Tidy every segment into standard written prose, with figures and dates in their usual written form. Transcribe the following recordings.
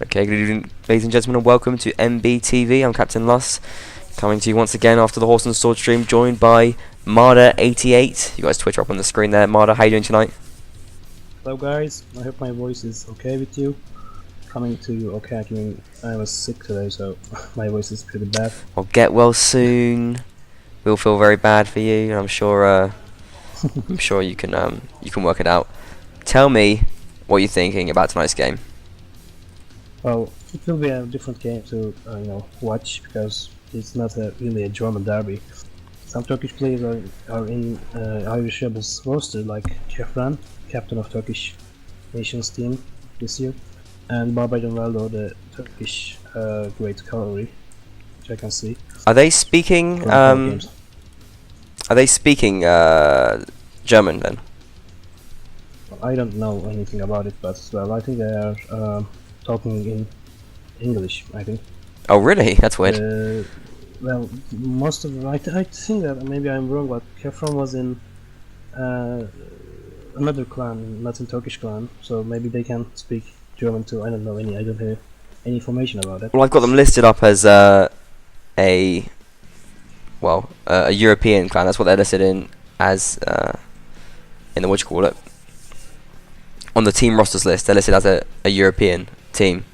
Okay, good evening, ladies and gentlemen, and welcome to MBTV. I'm Captain Luss, coming to you once again after the Horse and Sword stream, joined by Marder88. You guys Twitter up on the screen there. Marder, how you doing tonight? Hello guys, I hope my voice is okay with you. Coming to you okay, I mean, I was sick today, so my voice is pretty bad. Well, get well soon. We'll feel very bad for you, and I'm sure you can work it out. Tell me what you're thinking about tonight's game. Well, it will be a different game to watch because it's not really a German derby. Some Turkish players are in Irish Rebels roster, like Kefran, captain of Turkish nations team this year, and Barbadenvaldo, the Turkish great cavalry, which I can see. Are they speaking? German then? Well, I don't know anything about it, but well, I think they are talking in English, I think. Oh really? That's weird. Well, most of them, I think that maybe I'm wrong, but Kefron was in another clan, not in Turkish clan, so maybe they can speak German too. I don't know I don't have any information about it. Well, I've got them listed up as a European clan. That's what they're listed in as in the on the team rosters list. They're listed as a European team.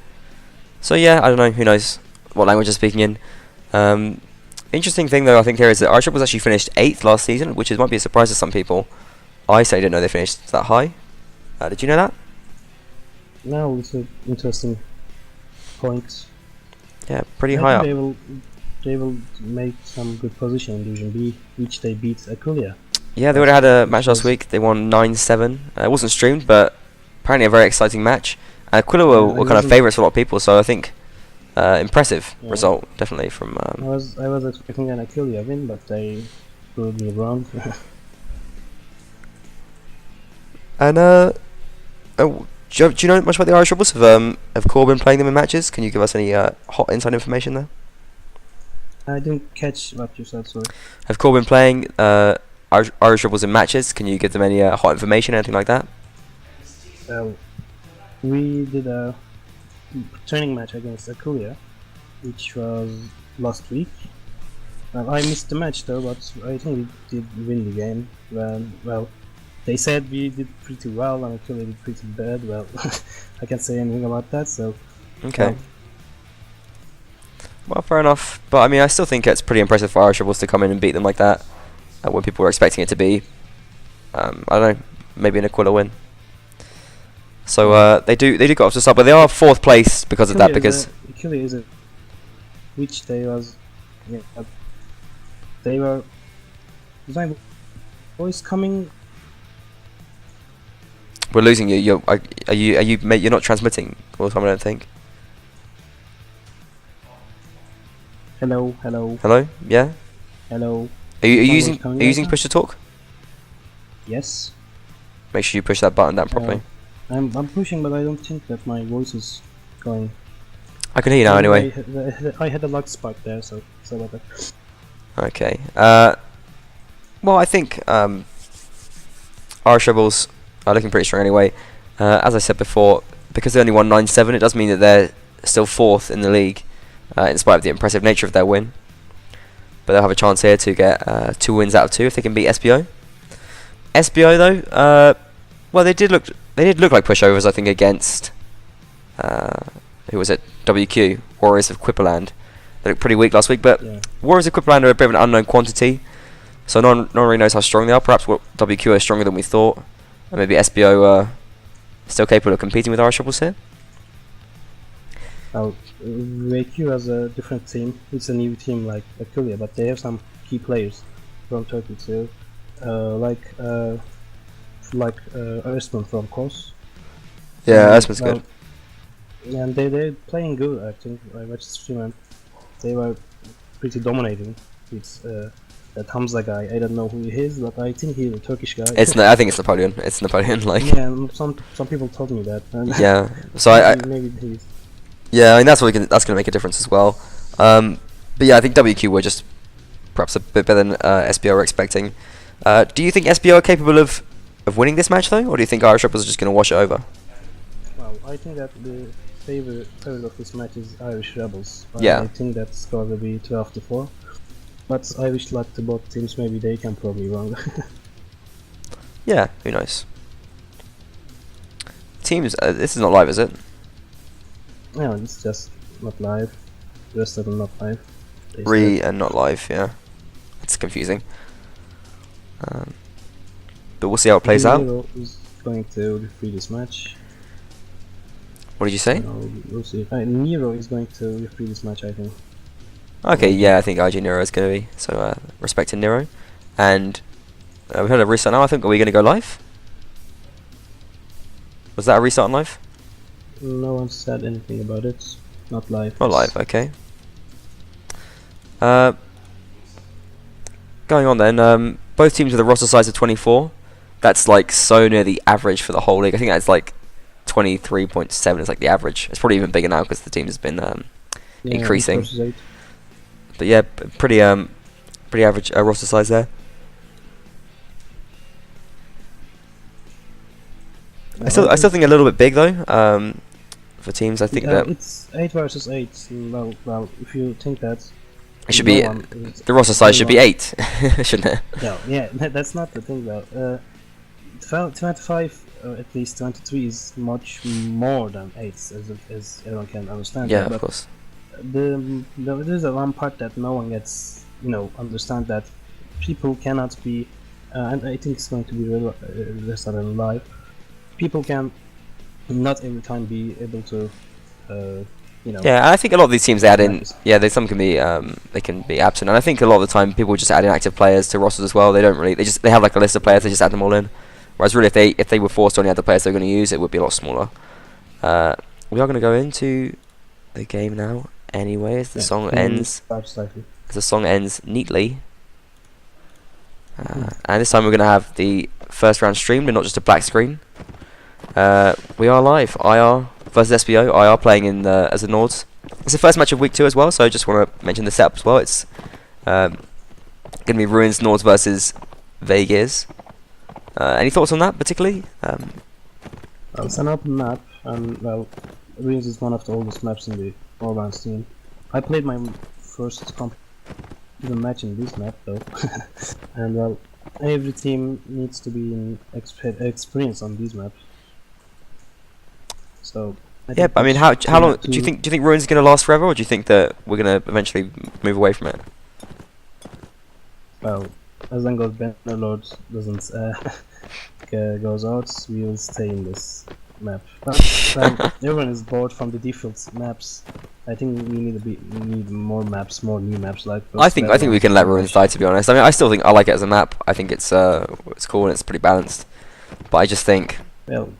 So yeah, I don't know. Who knows what language they're speaking in. Interesting thing though, I think here is that Irish was actually finished 8th last season, which might be a surprise to some people. I certainly didn't know they finished that high. Did you know that? No, it's an interesting point. Yeah, pretty high up. They will make some good position in Division B, which they beat Aquilia. Yeah, they would have had a match last week. They won 9-7. It wasn't streamed, but apparently a very exciting match. Aquila were kind of favourites for a lot of people, so I think impressive result, definitely from. I was expecting an Aquilia win, but they proved me wrong. And do you know much about the Irish Rebels? Have Corbin playing them in matches? Can you give us any hot inside information there? I didn't catch what you said, sorry. Have Corbin playing Irish Rebels in matches? Can you give them any hot information, anything like that? We did a training match against Aquilia, which was last week. I missed the match though, but I think we did win the game. Well, they said we did pretty well, and Aquilia did pretty bad. Well, I can't say anything about that, so... Okay. Well, fair enough. But I mean, I still think it's pretty impressive for Irish Rebels to come in and beat them like that, when people were expecting it to be, I don't know, maybe an Aquila win. So they do get off to start, but they are 4th place because of that. Because Aquilia is which they was, they were. Is my voice coming? We're losing you. Are you mate? You're not transmitting all the time, I don't think. Hello. Hello. Yeah. Hello. Are you using push to talk? Yes. Make sure you push that button down properly. I'm pushing, but I don't think that my voice is going. I can hear you now anyway. I had a lag spike there, so about that. Okay. Well, I think Irish Rebels are looking pretty strong anyway. As I said before, because they only won 9-7, it does mean that they're still 4th in the league, in spite of the impressive nature of their win. But they'll have a chance here to get 2 wins out of 2 if they can beat SBO. SBO though, well, they did look like pushovers, I think, against who was it? WQ, Warriors of Quipperland. They looked pretty weak last week, but Warriors of Quipperland are a bit of an unknown quantity, so no one really knows how strong they are. Perhaps WQ are stronger than we thought, and maybe SBO are still capable of competing with Irish Rebels here. Well, WQ has a different team. It's a new team like Aquilia, but they have some key players from Turkey too, like Erasmus from Kos. Yeah, Erasmus good. And they're playing good, I think. I watched the stream and they were pretty dominating. It's that Hamza guy. I don't know who he is, but I think he's a Turkish guy. I think it's Napoleon. It's Napoleon. Like. Yeah, some people told me that. Yeah. So maybe he's. Yeah, I mean that's going to make a difference as well. But yeah, I think WQ were just perhaps a bit better than SBO were expecting. Do you think SBO are capable of winning this match though, or do you think Irish Rebels are just going to wash it over? Well, I think that favorite of this match is Irish Rebels. Yeah. I think that score will be 12-4. But I wish luck to both teams. Maybe they can prove me wrong. Yeah, who knows? Teams, this is not live, is it? No, it's just not live. The rest of them not live. And not live, yeah. It's confusing. But we'll see how it plays out. Nero is going to referee this match. What did you say? We'll see. Nero is going to referee this match, I think. Okay, yeah, I think IG Nero is going to be. So, respect to Nero. And we heard a restart now, I think. Are we going to go live? Was that a restart on live? No one said anything about it. Not live. Not live, okay. Going on then, both teams with a roster size of 24. That's like so near the average for the whole league. I think that's like 23.7 is like the average. It's probably even bigger now because the team has been increasing. But yeah, pretty average roster size there. I still think a little bit big though. For teams, I think that it's 8 versus 8. Well, if you think that it should be the roster size should be 8, shouldn't it? No, yeah, that's not the thing though. 25, at least 23 is much more than 8, as everyone can understand. Yeah, but of course. There's a one part that no one gets, understand that people cannot be, and I think it's going to be less than live. People can not every time be able to, Yeah, I think a lot of these teams they add in. Yeah, some can be they can be absent, and I think a lot of the time people just add in active players to rosters as well. They don't really. They have like a list of players. They just add them all in. Whereas really, if they were forced to only add the players they're going to use, it would be a lot smaller. We are going to go into the game now. Anyway, as the song ends. As the song ends neatly. And this time we're going to have the first round streamed and not just a black screen. We are live. IR versus SBO. IR playing in as the Nords. It's the first match of week 2 as well, so I just want to mention the setup as well. It's going to be Ruins Nords versus Vegas. Any thoughts on that particularly? It's an open map, and well, Ruins is one of the oldest maps in the All-Round team. I played my first competitive match in this map though, and well, every team needs to be in experience on these maps. So yeah, I mean, how long do you think Ruins is going to last forever, or do you think that we're going to eventually move away from it? Well, as long as Bannerlord doesn't goes out, we will stay in this map. But everyone is bored from the default maps. I think we need more maps, more new maps like. I think we can let Ruins die. To be honest, I mean, I still think I like it as a map. I think it's cool and it's pretty balanced. But I just think, well,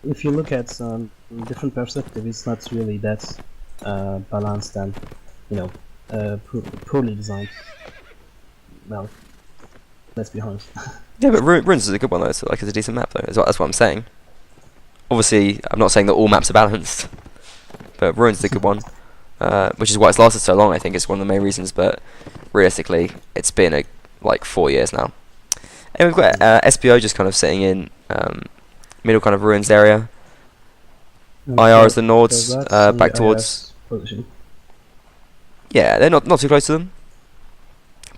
if you look at different perspective, it's not really that balanced and poorly designed. Well, let's be honest. Yeah, but Ruins is a good one though. It's a decent map though. That's what I'm saying. Obviously, I'm not saying that all maps are balanced, but Ruins is a good one, which is why it's lasted so long. I think it's one of the main reasons. But realistically, it's been like 4 years now. And we've got SBO just kind of sitting in middle kind of Ruins area. IR is the Nords back towards. Yeah, they're not too close to them.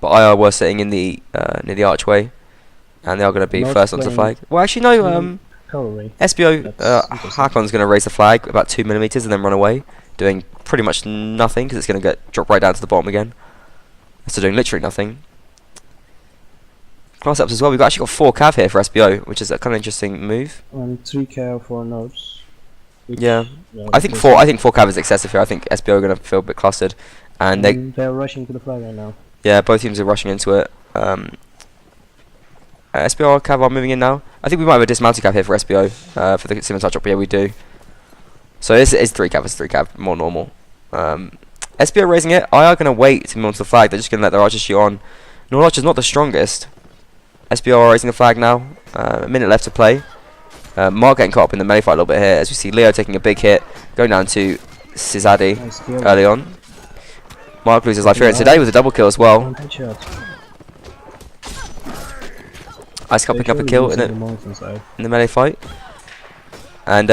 But IR were sitting in the near the archway, and they are going to be first onto the flag. Well, actually no. SBO Hakon's going to raise the flag about 2 millimeters and then run away, doing pretty much nothing because it's going to drop right down to the bottom again. So doing literally nothing. Class ups as well. We've actually got 4 cav here for SBO, which is a kind of interesting move. And 3 cav for Nords. Yeah, I think 4 cav is excessive here. I think SBO are going to feel a bit clustered, and they're rushing to the flag right now. Yeah, both teams are rushing into it. SBO cav are moving in now. I think we might have a dismounted cav here for SBO for the sim touch up. Yeah, we do. So this is 3 cav. It's 3 cav, more normal. SBO raising it. IR going to wait to move onto the flag. They're just going to let their archers shoot on. Norwich is not the strongest. SBO are raising the flag now. A minute left to play. Mark getting caught up in the melee fight a little bit here, as we see Leo taking a big hit, going down to Sizadi early on. Mark loses life here, and today with a double kill as well. Ice Cup picking up a kill in the melee fight. And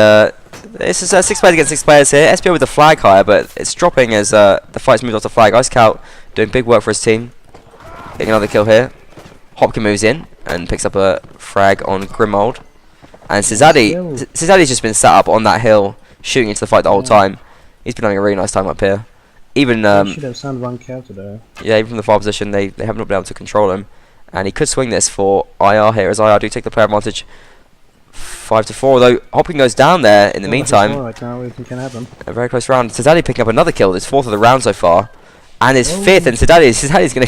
this is 6 players against 6 players here. SBO with the flag higher, but it's dropping as the fight's moved off the flag. Ice Scout doing big work for his team. Getting another kill here. Hopkin moves in and picks up a frag on Grimold. And Cizadi's just been sat up on that hill, shooting into the fight the whole time. He's been having a really nice time up here. Even should have sent one counter there. Yeah, even from the far position, they haven't been able to control him. And he could swing this for IR here, as IR do take the player advantage 5-4. Although Hopkin goes down there in the meantime. Right now, it can happen. A very close round. Cizadi picking up another kill. His 4th of the round so far, and his 5th. And Cizadi's gonna.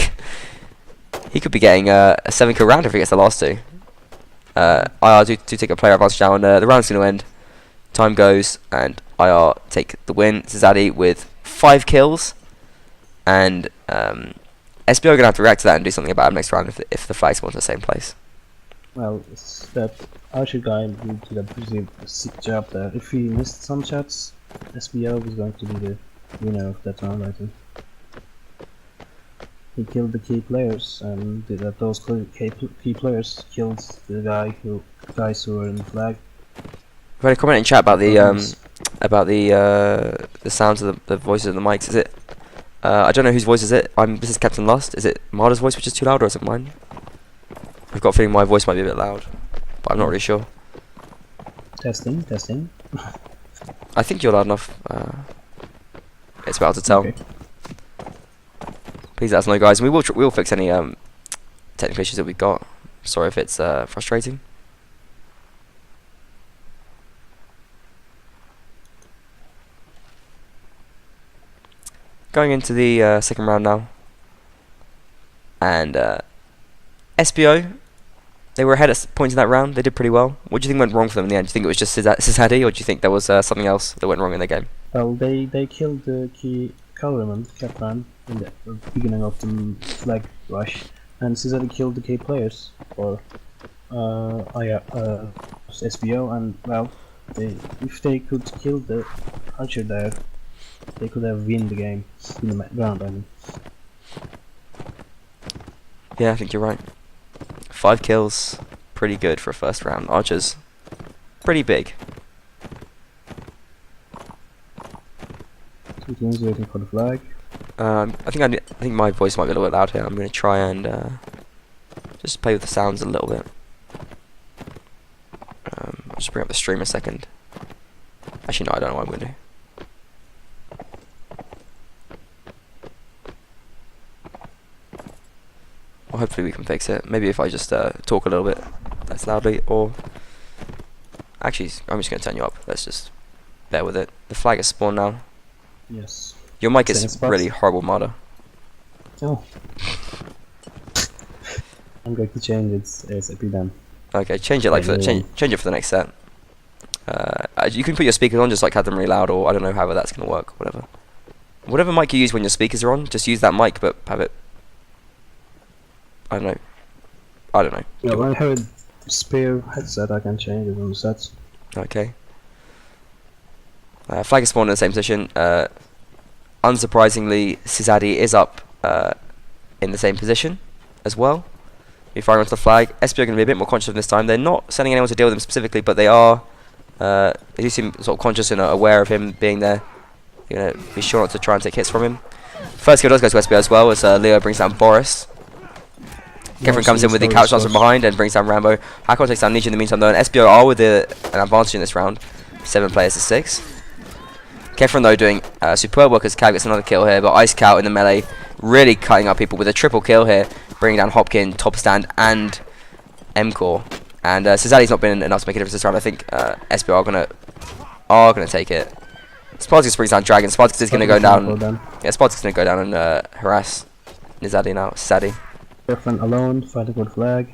He could be getting a 7-kill round if he gets the last 2. IR do take a player advantage down. The round's going to end. Time goes, and IR take the win. Cizadi with 5 kills, and SBO are going to have to react to that and do something about it next round if the flag spawns in the same place. Well, it's that Archer guy did a pretty sick job there. If he missed some shots, SBO was going to be the winner of that round, I think. He killed the key players, and those key players killed the guys who were in the flag. I've had a comment in chat about the sounds of the voices of the mics. Is it? I don't know whose voice is it. This is Captain Lust. Is it Marder's voice which is too loud, or is it mine? I've got a feeling my voice might be a bit loud, but I'm not really sure. Testing. I think you're loud enough. It's about to tell. Okay. Please let us know, guys, and we will fix any technical issues that we've got. Sorry if it's frustrating. Going into the second round now, and SBO, they were ahead at points in that round. They did pretty well. What do you think went wrong for them in the end? Do you think it was just Cizadi, or do you think there was something else that went wrong in the game? Well, they killed the key colorman, Captain, in the beginning of the flag rush, and Cizadi killed the key players, or SBO, and well, if they could kill the Archer there, they could have won the game in the round, I mean. Yeah, I think you're right. 5 kills, pretty good for a first round. Archer's pretty big. Two teams waiting for the flag. I think my voice might be a little bit loud here. I'm going to try and just play with the sounds a little bit. I'll just bring up the stream a second. Actually, no, I don't know what I'm going to do. Well, hopefully we can fix it. Maybe if I just talk a little bit less loudly, or actually, I'm just going to turn you up. Let's just bear with it. The flag is spawned now. Yes. Your mic is really horrible, Marder. Oh. I'm going to change it ASAP then. Okay, change it change it for the next set. You can put your speakers on, just like have them really loud, or I don't know, however that's gonna work. Whatever mic you use when your speakers are on, just use that mic, but have it. I don't know. Yeah, I have a spare headset. I can change it on the sets. Okay. Flag is spawned in the same position. Unsurprisingly, Cizadi is up in the same position as well. You're firing onto the flag. SBO are going to be a bit more conscious of this time. They're not sending anyone to deal with them specifically, but they are. They do seem sort of conscious and aware of him being there. You're going to be sure not to try and take hits from him. First kill does go to SBO as well, as Leo brings down Boris. Kefren comes in with the couch dance from behind and brings down Rambo. Hakon takes down Nietzsche in the meantime, though, and SBO are with an advantage in this round. 7 players to 6. Kefren, though, doing superb work as Cav gets another kill here, but Ice Cow in the melee really cutting up people with a triple kill here, bringing down Hopkin, Top Stand, and M-Core. And Cizadi's not been enough to make a difference this round. I think SBO are gonna take it. Spartacus brings down Dragon. Spartacus is gonna go down. Yeah, Spartacus is gonna go down and harass Cizadi now. Kefren alone, fighting for the flag.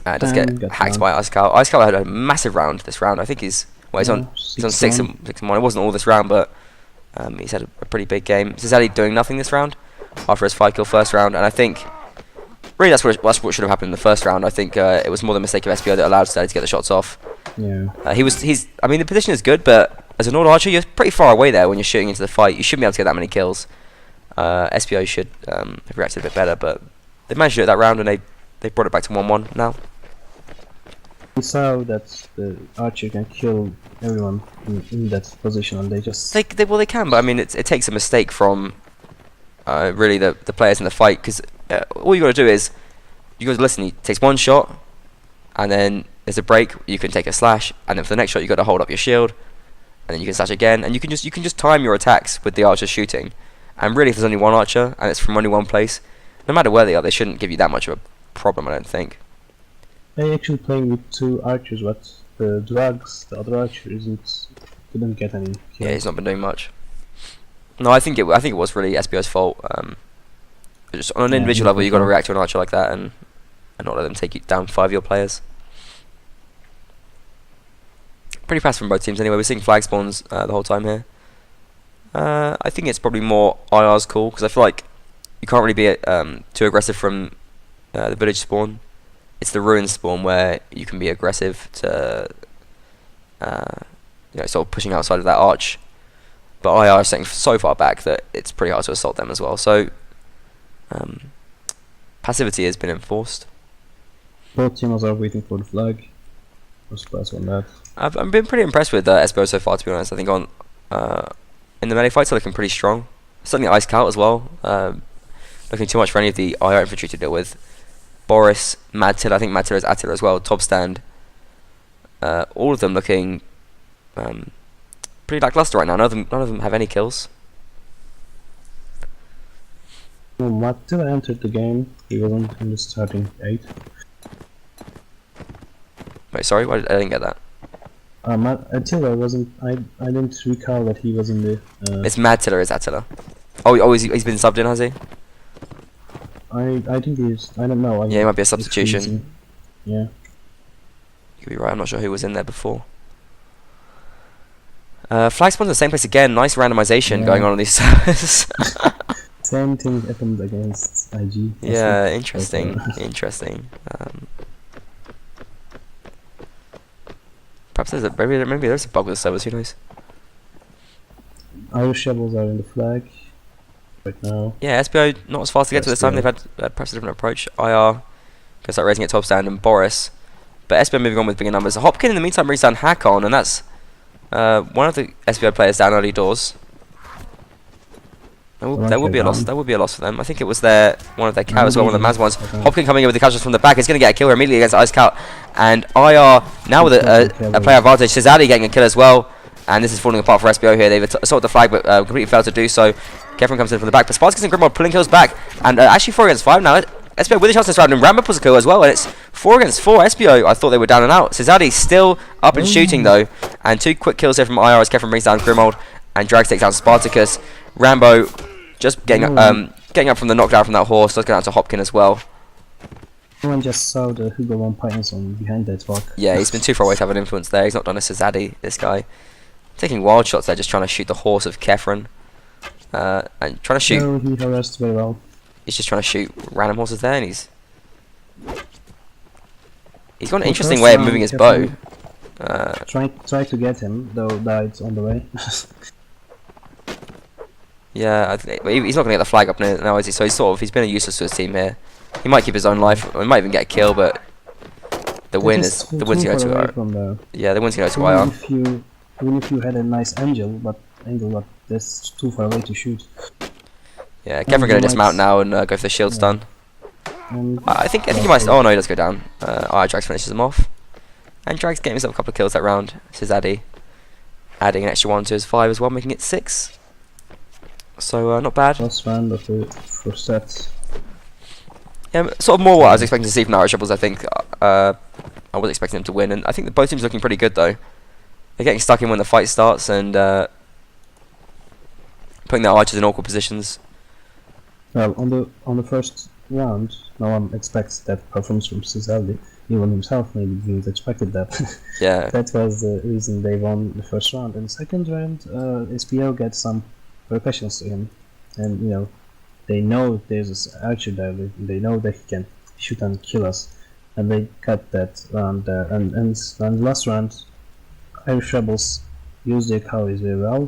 Does get hacked by Ice Cow. Ice Cow had a massive round this round. I think he's on 6 and 1. It wasn't all this round, but he's had a pretty big game. Cizadi doing nothing this round after his 5-kill first round, and I think really that's what should have happened in the first round. I think it was more the mistake of SBO that allowed Cizadi to get the shots off. Yeah. I mean, the position is good, but as an auto archer, you're pretty far away there when you're shooting into the fight. You shouldn't be able to get that many kills. SBO should have reacted a bit better, but they managed to do it that round, and they brought it back to 1-1 now. We saw that the archer can kill everyone in that position, and they just Well, they can, but I mean, it takes a mistake from really the players in the fight, because all you got to do is you got to listen. He takes one shot, and then there's a break. You can take a slash, and then for the next shot, you got to hold up your shield, and then you can slash again, and you can just time your attacks with the archer shooting. And really, if there's only one archer and it's from only one place, no matter where they are, they shouldn't give you that much of a problem, I don't think. they actually playing with 2 archers, but the drugs, the other archer didn't get any kills. Yeah, he's not been doing much. No, I think it was really SBO's fault. Just on an individual level, you got to react to an archer like that and not let them take you down 5 of your players. Pretty fast from both teams anyway. We're seeing flag spawns the whole time here. I think it's probably more IR's call, because I feel like you can't really be too aggressive from the village spawn. It's the ruin spawn where you can be aggressive to sort of pushing outside of that arch. But IR is sitting so far back that it's pretty hard to assault them as well. So passivity has been enforced. Both teams are waiting for the flag. No surprise on that. I've been pretty impressed with SBO so far, to be honest. I think in the melee fights they're looking pretty strong. Certainly Ice Scout as well. Looking too much for any of the IR infantry to deal with. Boris, Madtiller, I think Madtiller is Attila as well, Top Stand. All of them looking pretty lackluster right now. None of them have any kills. Mattila entered the game. He wasn't in the starting 8. Wait, sorry, I didn't get that. Attila wasn't. I didn't recall that he was in the. It's Madtiller is Attila. Oh, he's been subbed in, has he? I think he's. I don't know. Yeah, it might be a substitution. Yeah. You could be right. I'm not sure who was in there before. Flag spawn's in the same place again. Nice randomization going on these servers. Same thing happened against IG. Yeah, interesting. Interesting. Perhaps maybe there's a bug with the servers. Who knows? Irish Rebels are in the flag right now. Yeah, SBO not as fast to get to this time. They've had perhaps a different approach. IR can start raising at top stand, and Boris. But SBO moving on with bigger numbers. Hopkin in the meantime brings down Hakon, and that's one of the SBO players down early doors. That would be a loss. That would be a loss for them. I think it was one of their cow as well, one of the Maz ones. Hopkin coming in with the casuals from the back is going to get a kill here immediately against Ice Cow, and IR now with a player advantage. Shazadi getting a kill as well, and this is falling apart for SBO here. They've assaulted the flag, but completely failed to do so. Kevin comes in from the back, but Spartacus and Grimald pulling kills back, and actually 4 against 5 now. SBO with a chance this round, and Rambo pulls a kill as well, and it's 4 against 4. SBO, I thought they were down and out. Shazadi still up and shooting though, and 2 quick kills here from IR as Kevin brings down Grimald, and Drags takes down Spartacus. Rambo just getting up from the knockdown from that horse. Let's go down to Hopkin as well. Everyone just saw the Hugo 1 Pythons on behind that rock. Yeah, he's been too far away to have an influence there. He's not done a Sazadi, this guy. Taking wild shots there, just trying to shoot the horse of Kefren. And trying to shoot. No, he harassed very well. He's just trying to shoot random horses there, and he's got an interesting way of moving his bow. Try to get him, though died on the way. Yeah, he's not going to get the flag up now, is he? So he's been a useless to his team here. He might keep his own life. He might even get a kill, but the win's going to go to IR. Yeah, the win's going to go to IR. Even if you had a nice angle, but that's too far away to shoot. Yeah, Kevin going to dismount now and go for the shield stun. I think he might. Oh no, he does go down. Drax finishes him off, and Drax getting himself a couple of kills that round. Shazadi adding an extra 1 to his 5 as well, making it 6. So not bad. First round of the first set. Yeah, sort of more what I was expecting to see from the Irish Rebels. I think I was expecting them to win, and I think both teams are looking pretty good though. They're getting stuck in when the fight starts and putting their archers in awkward positions. Well, on the first round, no one expects that performance from Cisaldi. Even himself maybe didn't expected that. Yeah. That was the reason they won the first round. In the second round, SPO gets some repercussions to him, and they know there's this archer there. They know that he can shoot and kill us, and they cut that round there. And the last round, Irish Rebels use their cowries very well,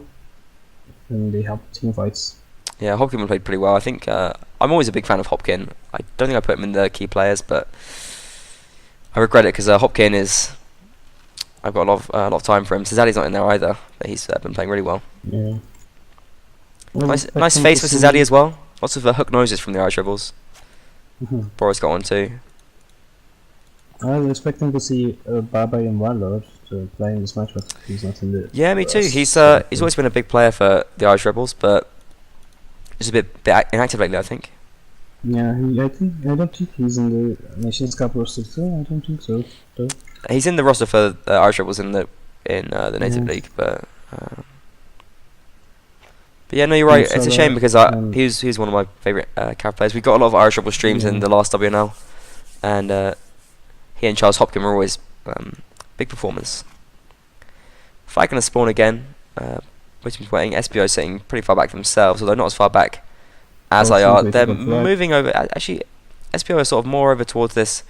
and they help team fights. Yeah, Hopkin played pretty well. I think I'm always a big fan of Hopkin. I don't think I put him in the key players, but I regret it because Hopkin is. I've got a lot of time for him. Cesari's not in there either, but he's been playing really well. Yeah. Well, Nice face for Cesari as well. Lots of hook noses from the Irish Rebels. Boris got one too. I was expecting to see Barbarian Warlord to play in this match, but he's not in the. Yeah, me too. He's always been a big player for the Irish Rebels, but he's a bit inactive lately, I think. Yeah, I don't think he's in the Nations Cup roster too. I don't think so. Though. He's in the roster for the Irish Rebels in the Native League, but yeah, no, you're right. It's a shame because he's one of my favourite Cav players. We got a lot of Irish Rebel streams in the last WNL, and he and Charles Hopkin were always big performers. Flag gonna spawn again. Which is waiting. SBO sitting pretty far back themselves, although not as far back as I are. They're moving over. Actually, SBO are sort of more over towards this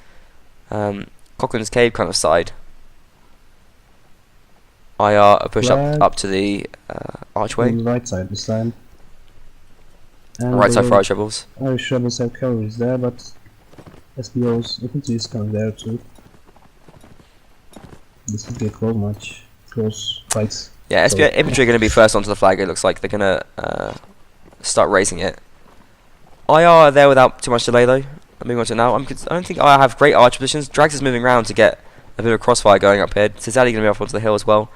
Cochrane's Cave kind of side. IR a push up to the archway. On the right side this time. And right side for Irish Rebels. Irish Rebels have coverage there, but SBO's infantry is coming there too. This could be a close match. Close fights. Yeah, SBO infantry are going to be first onto the flag. It looks like they're going to start raising it. IR are there without too much delay though. I'm moving on to it now. I don't think IR have great archer positions. Drags is moving around to get a bit of crossfire going up here. Cesari going to be off onto the hill as well.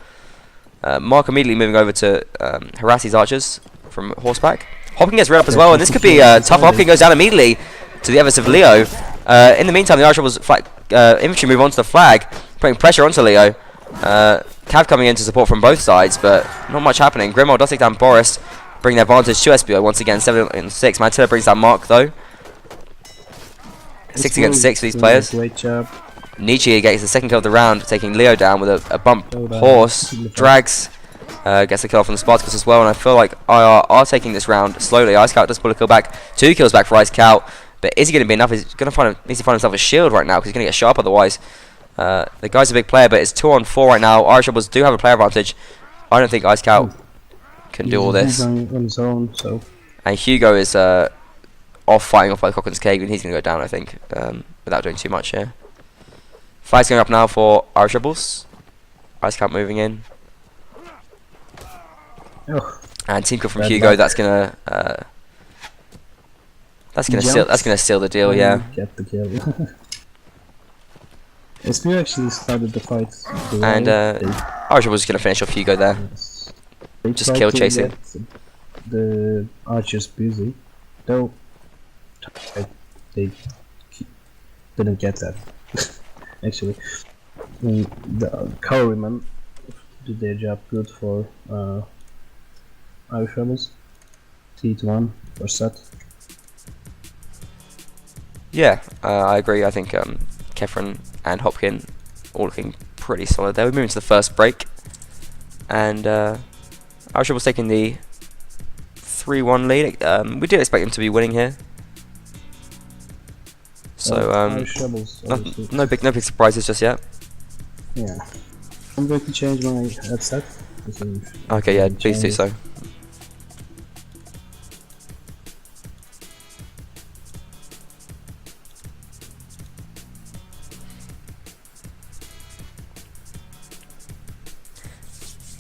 Mark immediately moving over to harass these archers from horseback. Hopkin gets rid up as well, and this could be tough. Hopkin goes down immediately to the efforts of Leo. In the meantime, the Irish Rebels infantry move onto the flag, putting pressure onto Leo. Cav coming in to support from both sides, but not much happening. Grimwald does take down Boris, bringing their advantage to SBO once again. 7-6. Mantilla brings down Mark though. 6 against 6 for these players. Great job. Nietzsche gets the second kill of the round, taking Leo down with a bump. Horse drags, gets a kill from the Spartacus as well, and I feel like IR are taking this round slowly. Ice Scout does pull a kill back, 2 kills back for Ice Scout, but is he going to be enough? He's going to needs to find himself a shield right now because he's going to get sharp otherwise. The guy's a big player, but it's 2-on-4 right now. Irish Rebels do have a player advantage. I don't think Ice Scout can do all this. He's on his own, so. And Hugo is fighting off by Cochrane's Cave, and he's going to go down, I think, without doing too much here. Fight's going up now for Irish Rebels. Ice Scout moving in. And team kill from Hugo. That's gonna seal the deal. Yeah. Get the kill. SPU actually started the fight. And Irish Rebels gonna finish off Hugo there. Yes. Just kill chasing. The archers busy, though. They didn't get that. Actually, the cavalrymen did their job good for Irish Rebels. 3-1 for set. Yeah, I agree. I think Kefren and Hopkin all looking pretty solid there. We're moving to the first break, and Irish Rebels taking the 3-1 lead. We did expect them to be winning here. So no big surprises just yet. Yeah, I'm going to change my headset. Okay, yeah, please do so.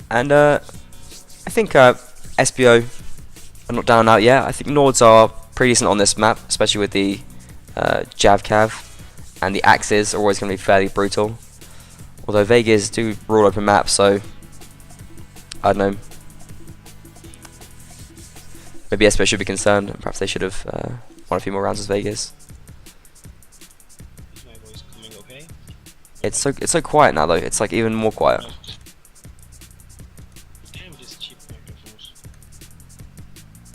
And I think SBO are not down out yet. I think Nords are pretty decent on this map, especially with the Jav Cav, and the axes are always going to be fairly brutal. Although Vegas do rule open maps, so I don't know. Maybe SBO should be concerned. Perhaps they should have won a few more rounds as Vegas. Is my voice coming okay? It's so quiet now though. It's like even more quiet. Damn these cheap microphones.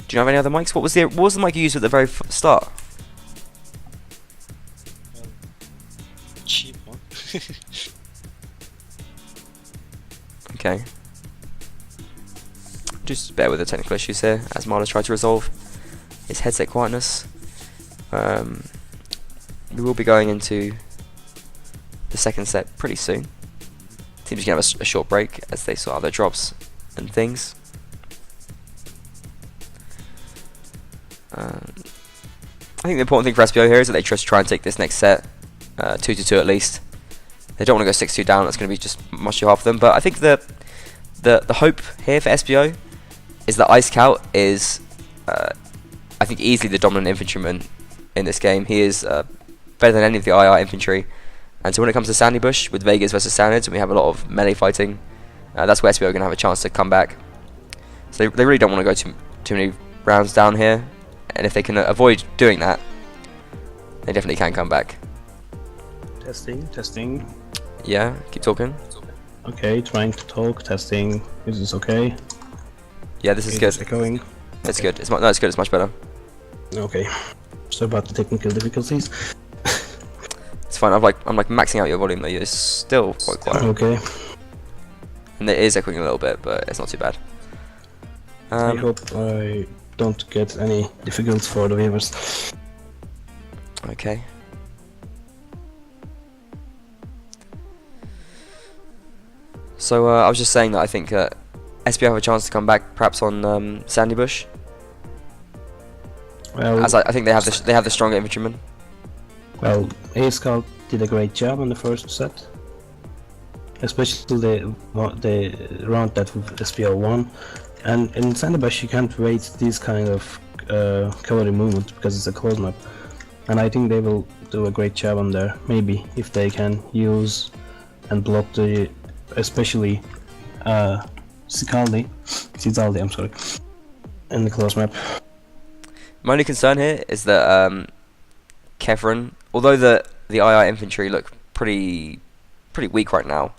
Do you have any other mics? What was the mic you used at the very start? Well, cheap one. Okay. Just bear with the technical issues here as Marlo's tried to resolve his headset quietness. We will be going into the second set pretty soon. Teams can have a short break as they sort out their drops and things. I think the important thing for SBO here is that they just try and take this next set 2-2 at least. They don't want to go 6-2 down. That's going to be just much too hard for them. But I think the hope here for SBO is that Ice Scout is, I think, easily the dominant infantryman in this game. He is better than any of the IR infantry. And so when it comes to Sandy Bush with Vegas versus Sanids, and we have a lot of melee fighting, that's where SBO are going to have a chance to come back. So they really don't want to go too many rounds down here. And if they can avoid doing that, they definitely can come back. Testing. Yeah, keep talking. Okay, trying to talk, testing. Is this okay? Yeah, this is good. Echoing. It's good. It's no, it's good. It's much better. Okay. So about the technical difficulties. It's fine. I'm like maxing out your volume though. It's still quite quiet. Okay. And it is echoing a little bit, but it's not too bad. I hope I don't get any difficulties for the viewers. Okay. So I was just saying that I think SBO have a chance to come back, perhaps on Sandy Bush. Well, As I think they have the stronger infantrymen. Well, A-Scout did a great job on the first set. Especially the round that SBO won. And in Sandy Bush you can't wait these kind of cavalry movement because it's a close map. And I think they will do a great job on there. Maybe if they can use and block the, especially Cicaldi, I'm sorry, in the close map. My only concern here is that Kevrin, although the IR infantry look pretty weak right now,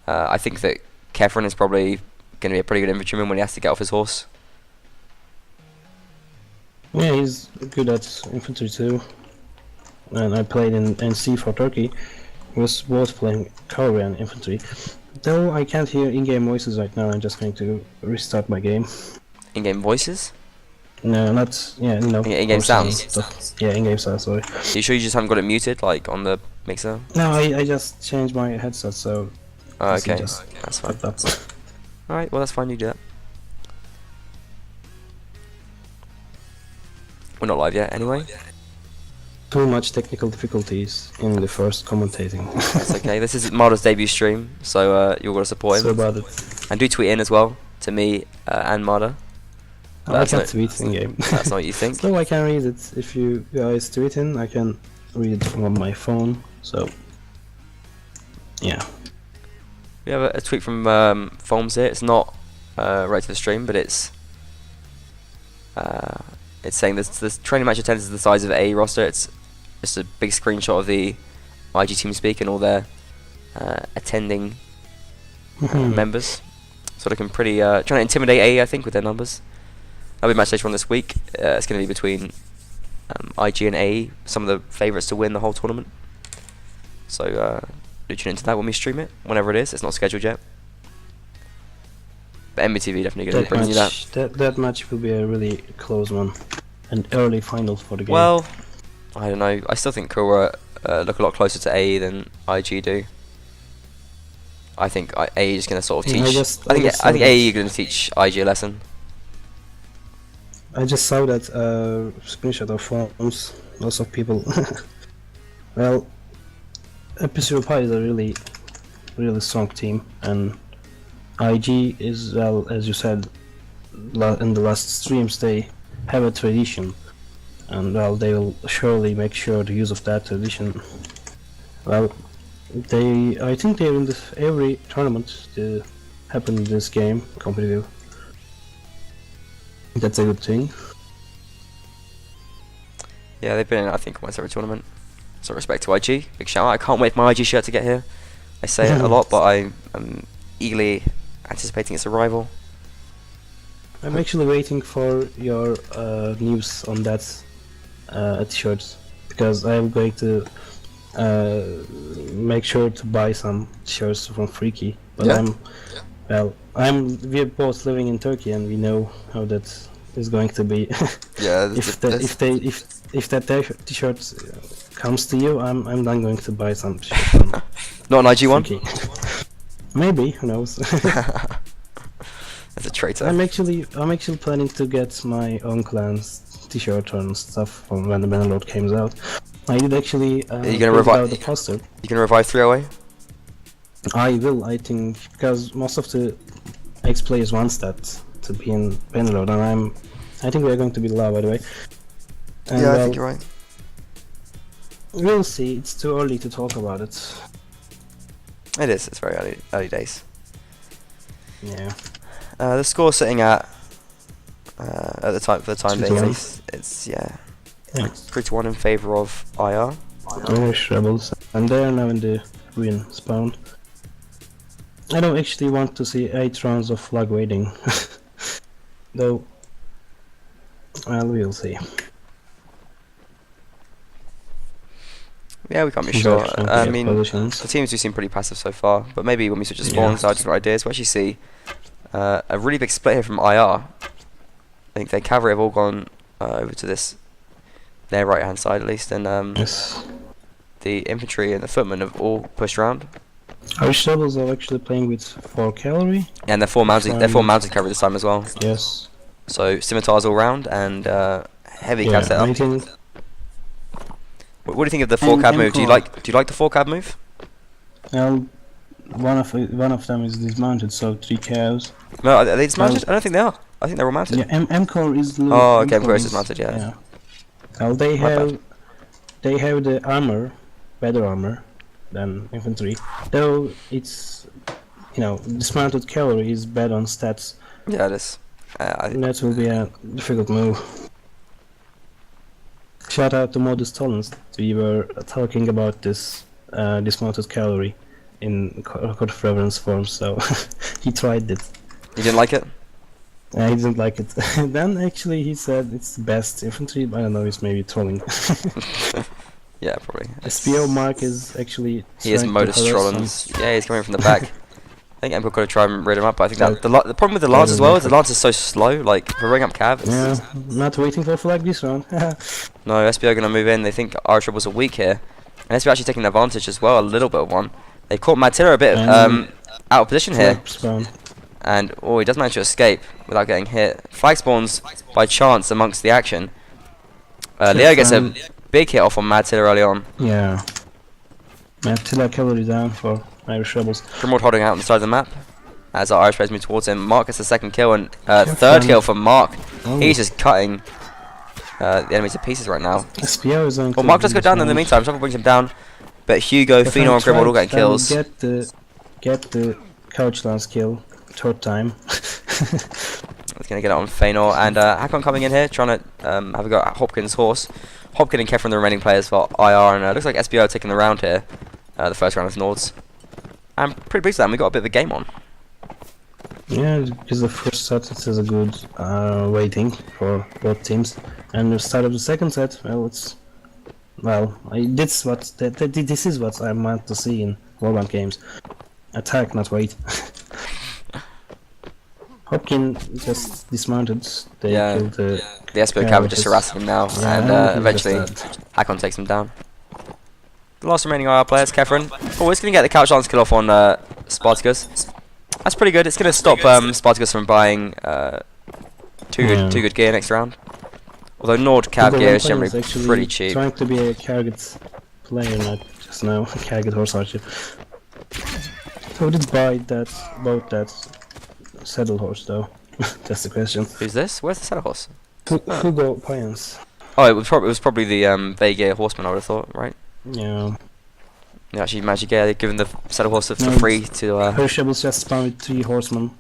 I think that Kevrin is probably going to be a pretty good infantryman when he has to get off his horse. Yeah, he's good at infantry too. And I played in NC for Turkey. He was both playing cavalry and infantry. Though I can't hear in-game voices right now, I'm just going to restart my game. In-game voices? No, not, yeah, you know. In-game sounds? Stuff. Yeah, in-game sounds, sorry. You sure you just haven't got it muted, like, on the mixer? No, I just changed my headset, so... Oh, okay, that's fine. Alright, well that's fine, you do that. We're not live yet, anyway. Too much technical difficulties in the first commentating. That's okay, this is Marder's debut stream, so you've got to support him. So about it. And do tweet in as well, to me and Marder. I can't tweet in game. That's not what you think. So I can read it. If you guys tweet in, I can read it from my phone. So, yeah. We have a tweet from Foams here. It's not right to the stream, but it's saying this training match attendance is the size of a roster. It's just a big screenshot of the IG TeamSpeak and all their attending members. So looking pretty trying to intimidate A, I think, with their numbers. That'll be a match later on this week. It's going to be between IG and A, some of the favourites to win the whole tournament. So do tune into that when we stream it, whenever it is. It's not scheduled yet. But MBTV definitely going to be bringing you that. That match will be a really close one. An early final for the game. Well, I don't know. I still think Kura look a lot closer to A than IG do. I think A is going to sort of teach. I think A is going to teach IG a lesson. I just saw that screenshot of forums. Lots of people. Well, Episode Pi is a really strong team, and IG is, well, as you said in the last streams, they have a tradition, and well, they will surely make sure the use of that tradition. Well, I think they're in every tournament that happen in this game competitive. That's a good thing. Yeah, they've been in, I think, almost every tournament. So respect to IG, big shout out. I can't wait for my IG shirt to get here. I say it a lot, but I'm eagerly anticipating its arrival. I'm actually waiting for your news on that t-shirts, because I'm going to make sure to buy some shirts from Freaky. But Yeah. we're both living in Turkey, and we know how that is going to be. Yeah. If that t-shirt comes to you, I'm not going to buy some shirts. Not an IG one? Maybe, who knows? That's a traitor. I'm actually planning to get my own clan's t-shirt and stuff from when the Bannerlord came out. I did actually Are you gonna revive the poster. You gonna revive 308? I will, I think, because most of the ex players wants that to be in Bannerlord, and I think we are going to be low, by the way. And Yeah, I well, think you're right. we'll see. It's too early to talk about it. It is. It's very early days. Yeah. The score sitting at the time for the time being, 3-1. it's Yeah. 3-1 in favour of IR. Irish rebels, and they are now in the ruin spawn. I don't actually want to see 8 rounds of flag waiting, though. Well, we'll see. Yeah, we can't be sure. I mean, positions. the teams do seem pretty passive so far, but maybe when we switch to spawns, I different ideas. We actually see a really big split here from IR. I think their cavalry have all gone over to their right hand side at least, and Yes. the infantry and the footmen have all pushed around. Irish rebels are actually playing with 4 cavalry. And they're full mounted cavalry this time as well. Yes. So scimitars all round and heavy Yeah, cav setup. I think What do you think of the 4 cav move? Do you like the 4 cav move? well, one of them is dismounted, so 3 calves. No, are they dismounted? I don't think they are. I think they're all mounted. Yeah, M-core is low. Oh, okay, M-core M-core is dismounted, yeah. Yeah. Well, they My have bad. the armor, better armor than infantry. Though it's, dismounted cavalry is bad on stats. Yeah, it is. That will be a difficult move. Shout out to Modus Tollens. We were talking about this dismounted cavalry in Court of Reverence form, so he tried it. You didn't like it? I didn't like it. Then actually he said it's best infantry, but I don't know, it's maybe trolling. Yeah, probably. SPO Mark is actually He is trying to Modus harass Trollens. Yeah, he's coming from the back. I think Emperor could have tried and rid him up, but I think that the problem with the Lance as well is the Lance is so slow. Like, for bringing up cav, Yeah, not waiting for flag this round. no, SPO are going to move in. They think Irish Rebels are weak here. And SPO actually taking advantage as well, a little bit of one. They caught Madtilla a bit out of position here. Flag spawn. And, he does manage to escape without getting hit. Flag spawns by chance amongst the action. Leo gets a big hit off on Madtilla early on. Yeah. Attila cavalry down for Irish rebels. Grimwald holding out on the side of the map as our Irish players move towards him. Mark gets the second kill and third kill for Mark. Oh. He's just cutting the enemy to pieces right now. SPO is on. Well, Mark does go down in the meantime. Someone brings him down. But Hugo, Fenor and Grimwald all getting kills. Get the couch lance kill. 3rd time. He's going to get it on Fenor. And Hakon coming in here, trying to have a go at Hopkins' horse. Hopkins and Kefren, the remaining players for IR. And looks like SBO taking the round here. The first round of Nords. I'm pretty pleased with that. We got a bit of a game on. Yeah, because the first set it is a good waiting for both teams, and the start of the second set, this is what I meant to see in Warband games. Attack, not wait. Hopkins just dismounted. They killed the SBO cav just harassing him now, and eventually Hakon takes him down. The last remaining IR players, Kefren. Oh, it's going to get the couch lance kill off on Spartacus. That's pretty good. It's going to stop Spartacus from buying too good gear next round. Although Nord cav gear is generally pretty cheap. Trying to be a Karget player, not just now Karget horse archer. Who did buy that saddle horse though? That's the question. Who's this? Where's the saddle horse? Hugo Payans. Oh, it was probably the Vega horseman. I would have thought, right? Yeah. Yeah, actually managed to get it, given the saddle horse for free to. Irish rebels just spawned with 3 horsemen,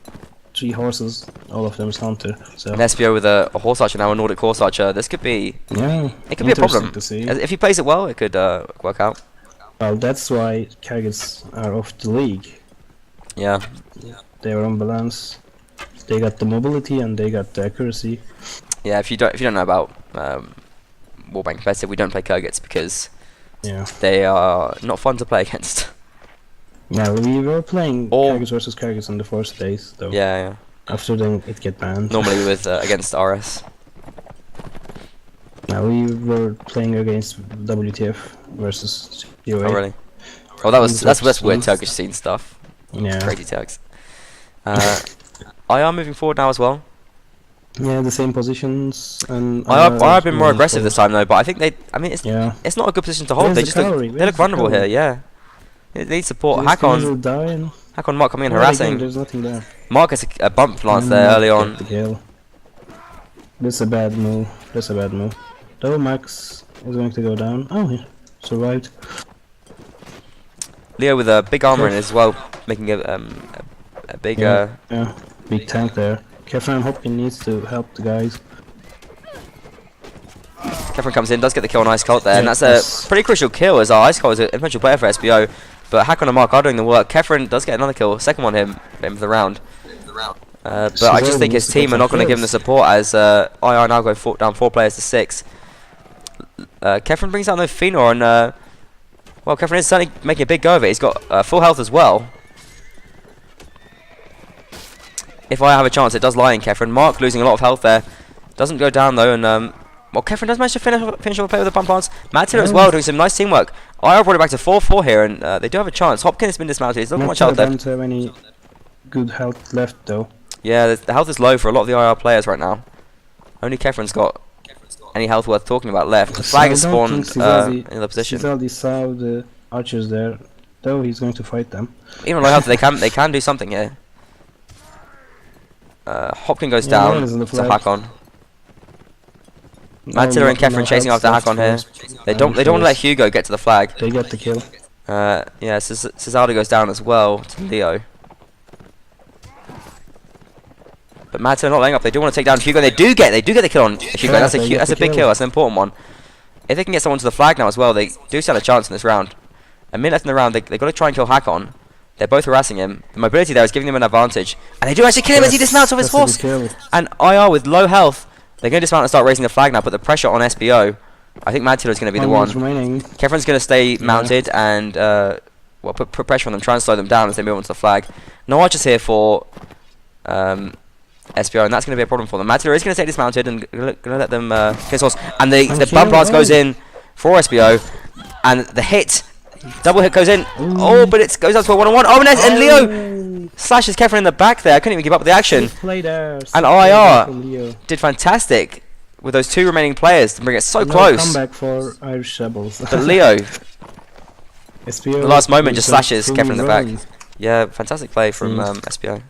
3 horses. All of them is hunter. So. An SBO with a horse archer now, a Nordic horse archer. This could be. Yeah. It could be a problem. To see. If he plays it well, it could work out. Well, that's why Kargets are off the league. Yeah. They are on balance. They got the mobility and they got the accuracy. Yeah, if you don't know about Warband competitive, we don't play Kurgits because they are not fun to play against. Yeah, we were playing Kargets versus Kargets on the first days, though. Yeah. After then, it get banned. Normally with against RS. Now we were playing against WTF versus COA. Oh really? Oh, that's weird Turkish scene stuff. Yeah. Crazy Turks. IR moving forward now as well. Yeah, the same positions. And IR have been more aggressive this time though, but I think it's not a good position to hold. They look vulnerable here. Yeah. He needs support. This guy will Hakon, die and Hakon Mark coming in well, again, harassing. there's nothing there. Mark has a bump lance And there Mark early get on. the kill. That's a bad move. That's a bad move. Though Max is going to go down. Oh, he survived. Leo with a big armor in as well, making a big Yeah, big tank there. Kefran Hopkins needs to help the guys. Kefren comes in, does get the kill on Ice Cult there, and Yeah, that's a pretty crucial kill as our Ice Cult is an influential player for SBO. But Hakon and Mark are doing the work. Kefren does get another kill, second one him for the round. But I just think his team are not going to give him the support as IR now go down 4 players to 6. Kefren brings out no Phenor and well, Kefren is certainly making a big go of it. He's got full health as well. If I have a chance, it does lie in Kefren. Mark losing a lot of health there. Doesn't go down though, and well, Kefren does manage to finish off the play with a bump lance. Matt Tiller as well doing some nice teamwork. IR brought it back to 4-4 here, and they do have a chance. Hopkins has been dismounted. He's not got much health left. Don't have any good health left though. Yeah, the health is low for a lot of the IR players right now. Only Kefren's got any health worth talking about left. The flag has spawned in the position. Sizaldi saw the archers there, though he's going to fight them. Even low health, they can do something here. Hopkins goes Yeah, down one is on the to flag. Hakon. Matilda and Kefren chasing after Hakon here. They don't want to let Hugo get to the flag. They get the kill. Yeah, Sizaldi goes down as well to Leo. But Matilda not laying up. They do want to take down Hugo. They do get the kill on Hugo. Yeah, That's they get a the big kill. kill. That's an important one. If they can get someone to the flag now as well, they do stand a chance in this round. A minute left in the round. They've got to try and kill Hakon. They're both harassing him. The mobility there is giving them an advantage. And they do actually kill him as he dismounts off his horse. And IR with low health. They're going to dismount and start raising the flag now, but the pressure on SBO. I think Matilda is going to be the one. Remaining. Kefren's going to stay mounted and well, put pressure on them, try and slow them down as they move onto the flag. No archers here for SBO, and that's going to be a problem for them. Matilda is going to stay dismounted and going to let them kill his horse. And the bump blast goes in for SBO, and the hit. Double hit goes in. Ooh. Oh, but it goes out to a 1-on-1. Oh, and Leo slashes Kefren in the back there. I couldn't even give up with the action. And IR did fantastic with those 2 remaining players to bring it so close. Comeback for Irish Rebels. But Leo, the last moment, just slashes Kefren in the back. Yeah, fantastic play from SBO.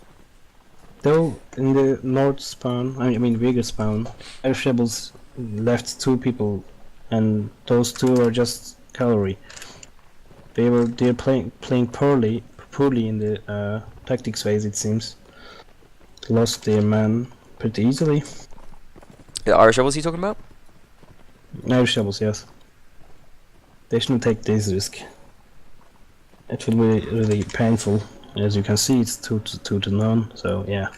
Though in the north spawn, I mean bigger spawn, Irish Rebels left 2 people, and those 2 are just cavalry. They're playing poorly in the tactics phase, it seems. Lost their man pretty easily. The Irish Rebels you talking about? Irish Rebels, yes. They shouldn't take this risk. It will be really painful. As you can see, it's 2 to none. So yeah.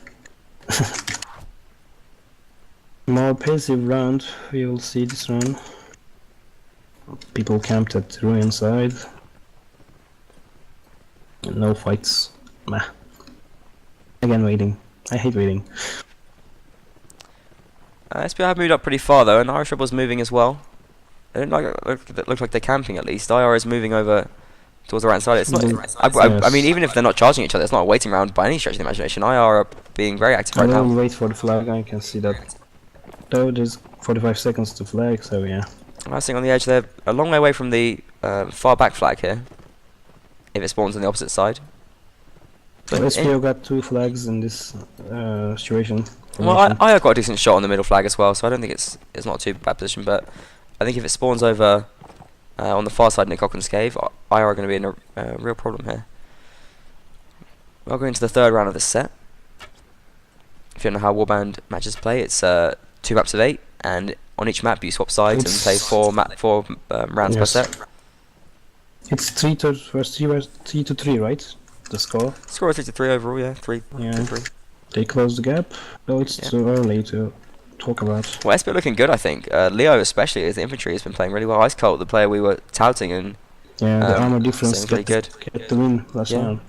More passive round. We will see this round. People camped at the ruin side. No fights. Nah. Again, waiting. I hate waiting. SBO have moved up pretty far though, and Irish Rebels moving as well. They don't look like they're camping at least. IR is moving over towards the right side. It's not. I mean, even if they're not charging each other, it's not a waiting round by any stretch of the imagination. IR are being very active right now. I will wait for the flag. I can see that. Though there's 45 seconds to flag, so yeah. I think on the edge, they're a long way away from the far back flag here. If it spawns on the opposite side. But SPO got 2 flags in this situation. Well, I have got a decent shot on the middle flag as well, so I don't think it's not too bad position. But I think if it spawns over on the far side near Cochrane's Cave, IR are going to be in a real problem here. We're going to the 3rd round of this set. If you don't know how Warband matches play, it's 2 maps of 8, and on each map you swap sides and play 4 rounds per set. It's 3 to 3, right? The score. Score is 3-3 overall, yeah. 3-3. They close the gap, though it's too early to talk about. Well, SBO looking good, I think. Leo, especially as the infantry, has been playing really well. Ice Cult, the player we were touting, and the armor difference really good. Get the win last round.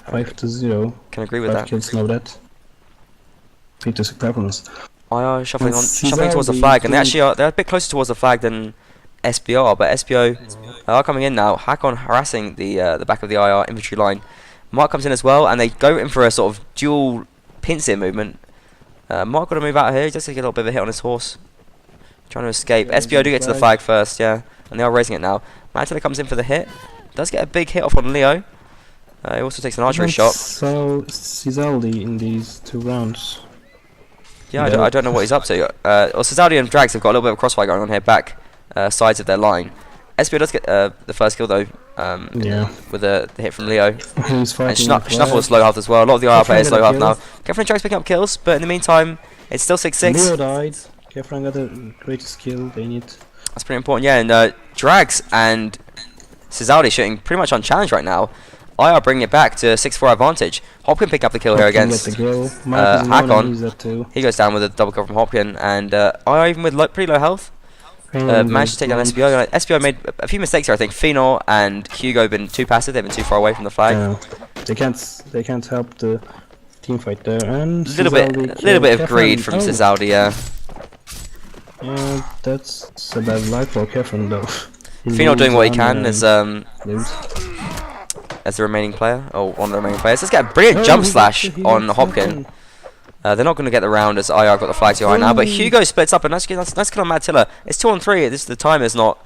5-0. Can agree with that. Kids know that. Peter's performance. IR shuffling towards the flag, and they're a bit closer towards the flag than SBO are, but SBO are coming in now. Hakon harassing the back of the IR infantry line. Mark comes in as well, and they go in for a sort of dual pincer movement. Mark got to move out here. He does take a little bit of a hit on his horse, trying to escape. SBO do get to the flag first, yeah, and they are raising it now. Matilda comes in for the hit, does get a big hit off on Leo. He also takes an archery shot. So Sizaldi in these 2 rounds. Yeah, I don't know what he's up to. Well, Sizaldi and Drags have got a little bit of a crossfire going on here, back sides of their line. SBO does get the first kill though. With the hit from Leo. He's fighting. And Schnuffle is low health as well. A lot of the IR players low health now. Kefren and Drags picking up kills, but in the meantime, it's still 6-6. Leo died. Kefren got the greatest kill they need. That's pretty important, yeah. And Drags and Sizaldi shooting pretty much unchallenged right now. IR bringing it back to 6-4 advantage. Hopkin pick up the kill here against Hakon. He goes down with a double kill from Hopkin, and IR even with pretty low health managed to take down SBO. SBO made a few mistakes here, I think. Phenol and Hugo have been too passive. They've been too far away from the flag. Yeah. They can't help the team fight there. And little bit of greed from Sizaldi, yeah. Yeah, that's a bad life for Kefren though. Phenol doing what he can as the remaining player, or one of the remaining players. Let's get a brilliant jump slash on Hopkin. They're not going to get the round as IR got the flag too high now, but Hugo splits up, and nice kill on Mattilla. It's 2-on-3. The time is not.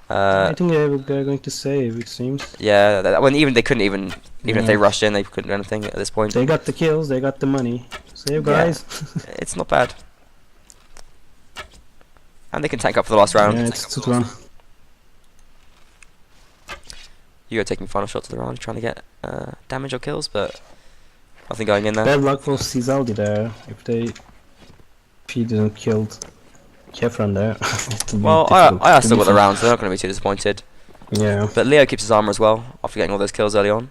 I think they're going to save, it seems. Yeah, when they couldn't even if they rushed in, they couldn't do anything at this point. They got the kills, they got the money. Save, guys. Yeah. It's not bad, and they can tank up for the last round. Yeah, it's 2-1. Hugo taking final shots of the round, trying to get damage or kills, but nothing going in there. Bad luck for Sizaldi there. If he didn't killed Kefren there. Well, I still got the round, so they're not going to be too disappointed. Yeah. But Leo keeps his armor as well after getting all those kills early on.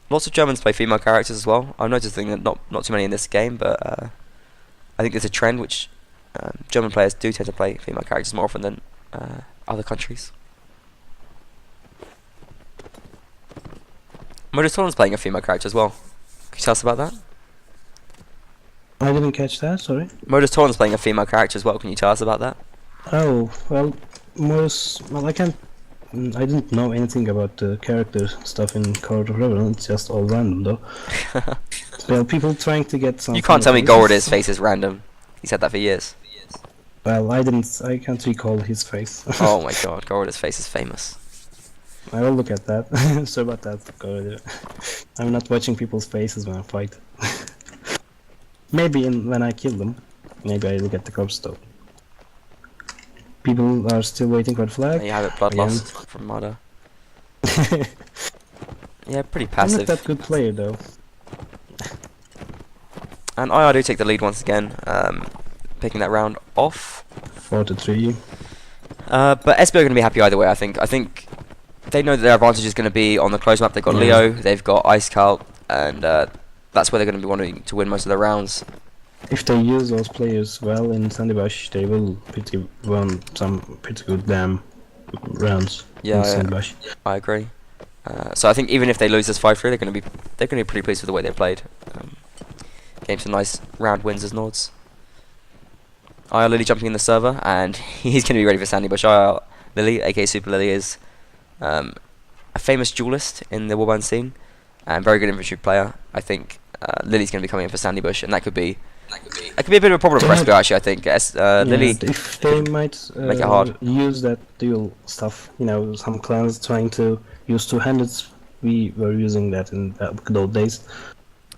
Lots of Germans play female characters as well. I'm noticing that not too many in this game, but I think there's a trend which German players do tend to play female characters more often than other countries. Modus Tolan's playing a female character as well. Can you tell us about that? I didn't catch that, sorry. Modus Tolan's playing a female character as well. Can you tell us about that? Oh, well, I didn't know anything about the character stuff in Court of Revenant. It's just all random though. Well, people trying to get some. You can't tell me Gorod's face is random. He's had that for years. Well, I can't recall his face. Oh my god, Gorod's face is famous. I will look at that. Sorry about that, Gorod. I'm not watching people's faces when I fight. Maybe when I kill them. Maybe I look at the corpse though. People are still waiting for the flag. There you have it, bloodlust from Mada. Yeah, pretty passive. I'm not that good player though. And IR do take the lead once again, picking that round off. 4-3. But SBO are going to be happy either way, I think. I think they know that their advantage is going to be on the close map. They've got Leo, they've got Ice Cult, and that's where they're going to be wanting to win most of their rounds. If they use those players well in Sandybush, they will win some pretty good damn rounds in Sandybush. I agree. So I think even if they lose this 5-3, they're going to be pretty pleased with the way they played. Getting some nice round wins as Nords. IR Lily jumping in the server, and he's going to be ready for Sandybush. IR Lily, aka Super Lily, is a famous duelist in the Warband scene and very good infantry player. I think Lily's going to be coming in for Sandybush, and that could be a bit of a problem for SBO actually. I think Lily, if they might make it hard. Use that dual stuff, you know, some clans trying to use two-handeds. We were using that in those days.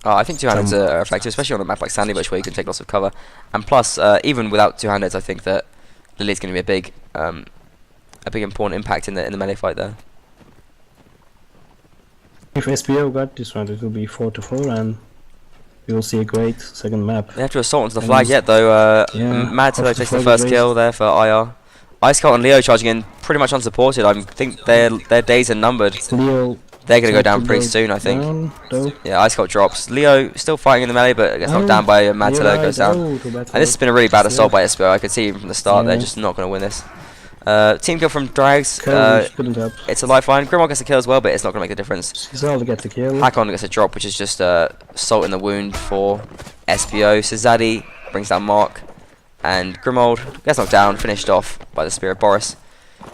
I think two-handeds are effective, especially on a map like Sandybush where you can take lots of cover. And plus, even without two-handeds, I think that Lily's going to be a big important impact in the melee fight there. If SBO got this round, it will be 4-4, and we will see a great second map. They have to assault onto the flag yet, though. Mad Tillo takes the first kill there for IR. Ice Cult and Leo charging in pretty much unsupported. I think their days are numbered. Leo, they're going to go down pretty soon, I think. Yeah, Ice Cult drops. Leo still fighting in the melee, but gets knocked down by Mad Tillo, goes down. And this has been a really bad assault by SBO. I could see even from the start they're just not going to win this. Team kill from Drags. It's a lifeline. Grimwald gets a kill as well, but it's not going to make a difference. Sizaldi gets the kill. Hakon gets a drop, which is just salt in the wound for SBO. Sizaldi brings down Mark, and Grimwald gets knocked down, finished off by the Spear of Boris.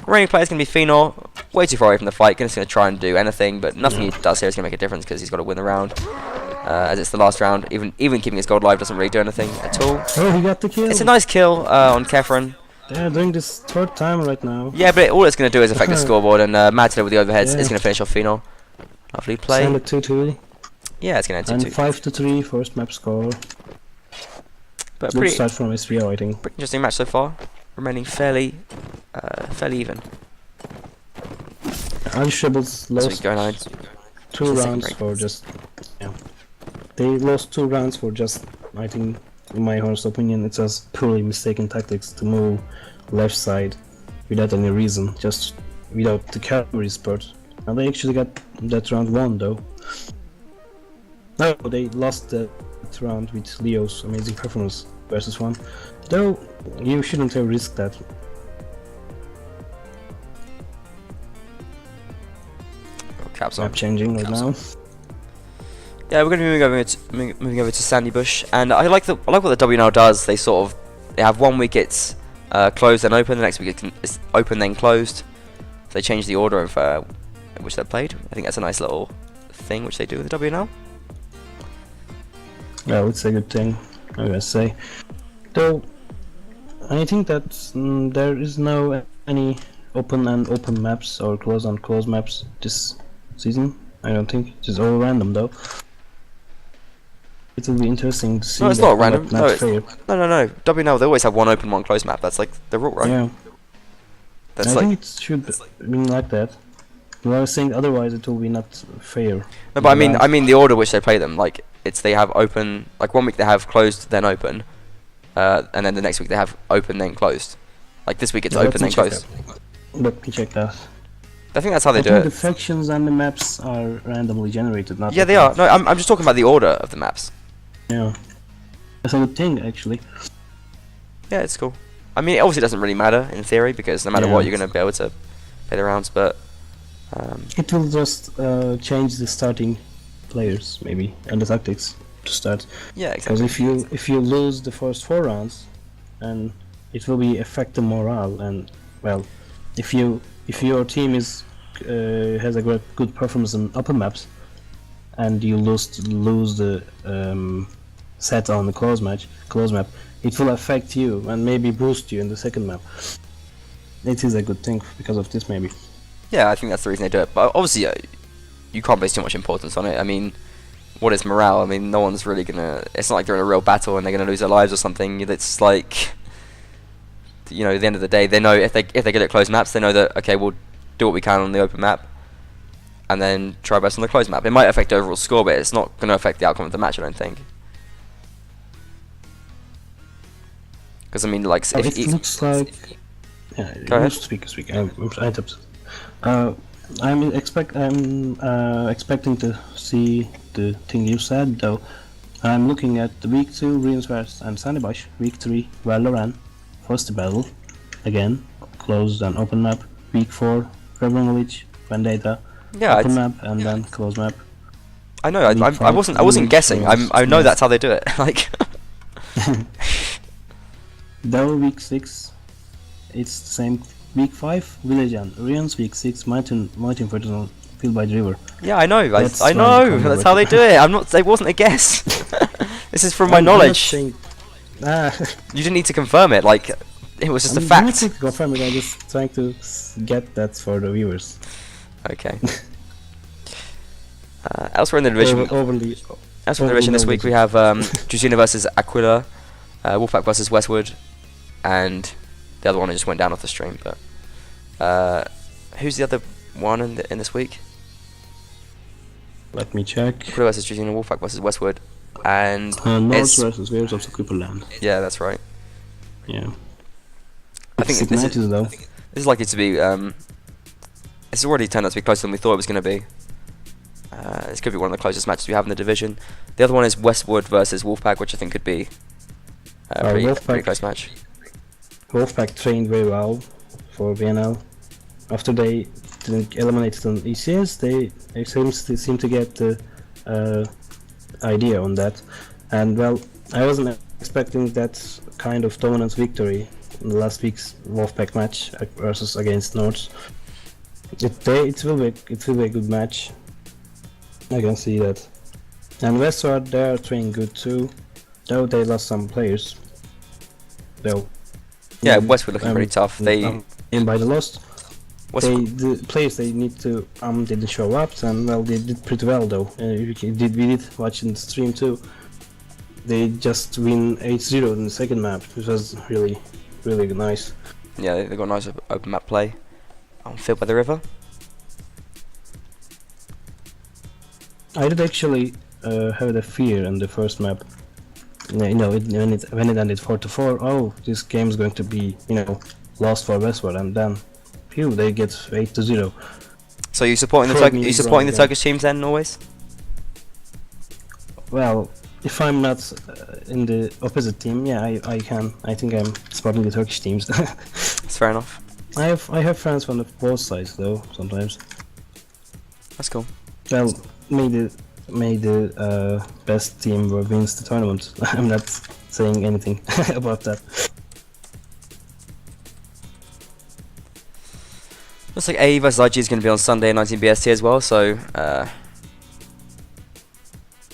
Remaining player's going to be Phenor, way too far away from the fight. Just going to try and do anything, but nothing he does here is going to make a difference because he's got to win the round. As it's the last round, even keeping his gold alive doesn't really do anything at all. Oh, he got the kill. It's a nice kill on Kefren. They're doing this third time right now. Yeah, but all it's going to do is affect the scoreboard, and Madsen with the overheads Yeah. is going to finish off Phenol. Lovely play. Send it 2-2. Yeah, it's going to And end 2-2. 5-3 first map score. But Good pretty start from SVO, I think. interesting match so far. Remaining fairly even. Irish Rebels So we lost go 9. 2 the second rounds break. for just... Yeah. They lost 2 rounds for just, I think, in my honest opinion, it's just purely mistaken tactics to move left side without any reason, just without the cavalry spurt. And they actually got that round won though. No, they lost that round with Leo's amazing performance versus 1. Though, you shouldn't have risked that. Caps on. Map changing right now. Yeah, we're going to be moving over to Sandy Bush, and I like what the WNL does. They have 1 week it's closed then open, the next week it's open then closed. So they change the order of in which they're played. I think that's a nice little thing which they do with the WNL. Yeah, it's a good thing, I gotta say. Though, I think that there is no any open and open maps or close and close maps this season. I don't think. It's all random though. It will be interesting to see. No, it's that not random. map No, it's, fair. no. WNL, they always have 1 open, 1 closed map. That's like the rule, right? Yeah, That's I like. think it should be like that. But I was saying otherwise it will be not fair. No, but I mean the order which they play them. Like they have open. Like 1 week they have closed then open, and then the next week they have open then closed. Like this week it's Yeah, open then closed. Let me check that. I think that's how they I do think it. the factions and the maps are randomly generated, not Yeah, they are. No, I'm just talking about the order of the maps. Yeah. That's a good thing, actually. Yeah, it's cool. I mean, it obviously doesn't really matter in theory because no matter Yeah. what, you're going to be able to play the rounds. But It will just change the starting players, maybe, and the tactics to start. yeah, Because exactly. if you lose the first 4 rounds, and it will be affect the morale. And well, if your team is has a good performance in upper maps, and you lose the set on the close map, it will affect you and maybe boost you in the second map. It is a good thing because of this, maybe. Yeah, I think that's the reason they do it. But obviously, you can't place too much importance on it. I mean, what is morale? I mean, no one's really gonna. It's not like they're in a real battle and they're gonna lose their lives or something. It's like, you know, at the end of the day, they know if they get it closed maps, they know that okay, we'll do what we can on the open map, and then try our best on the closed map. It might affect the overall score, but it's not gonna affect the outcome of the match. I don't think. Because I mean, like, if It looks like. Yeah, Go ahead. Speak. I interrupted. I'm expecting to see the thing you said, though. I'm looking at the week 2 Reinforced and Sandybush, week 3 Valorant, first battle, again closed and open map. Week 4 Rebel Village, Vendetta, yeah, open map and then closed map. I know. Week I 5, wasn't guessing. I know yeah. that's how they do it. Like, Though week 6, it's the same. Week 5 Village and Rians, week 6 Mountain Federal Field by the River. yeah, I know. That's I why know. they call That's it how they do it. I'm not. It wasn't a guess. This is from my I'm not knowledge. saying- You didn't need to confirm it. Like, it was just a I'm fact. not trying to confirm it, I'm just trying to get that for the viewers. Okay. Elsewhere in the division, Overly. elsewhere in the division this week we have Drusina versus Aquila, Wolfpack versus Westwood, and the other one I just went down off the stream. But who's the other one in this week? Let me check. Aquila versus Drusina, Wolfpack versus Westwood, and North it's versus Wales of the Cooperland. yeah, that's right. Yeah. I think It's this matches though. is likely to be. It's already turned out to be closer than we thought it was going to be. This could be one of the closest matches we have in the division. The other one is Westwood versus Wolfpack, which I think could be a pretty Wolfpack. close match. Wolfpack trained very well for WNL. After they didn't eliminate on ECS, they seem to get the idea on that. And well, I wasn't expecting that kind of dominant victory in the last week's Wolfpack match versus against North. It will be a good match. I can see that. And Westward, they are training good too, though they lost some players. Though Yeah, Westwood looking pretty tough. They in by the lost. Westwood, The players they need to didn't show up, and well, they did pretty well though. We did watch in the stream too. They just win 8-0 in the second map, which was really nice. yeah, they got nice open map play on field by the river. I did actually have the fear in the first map. You know, when it ended 4-4. Oh, this game is going to be lost for Westwood, and then phew, they get 8-0. So you supporting the Turkish teams then always? Well, if I'm not in the opposite team, yeah, I can. I think I'm supporting the Turkish teams. That's fair enough. I have friends from both sides though. Sometimes. That's cool. Well, may the best team wins the tournament. I'm not saying anything about that. Looks like AE vs IG is going to be on Sunday at 19 BST as well, so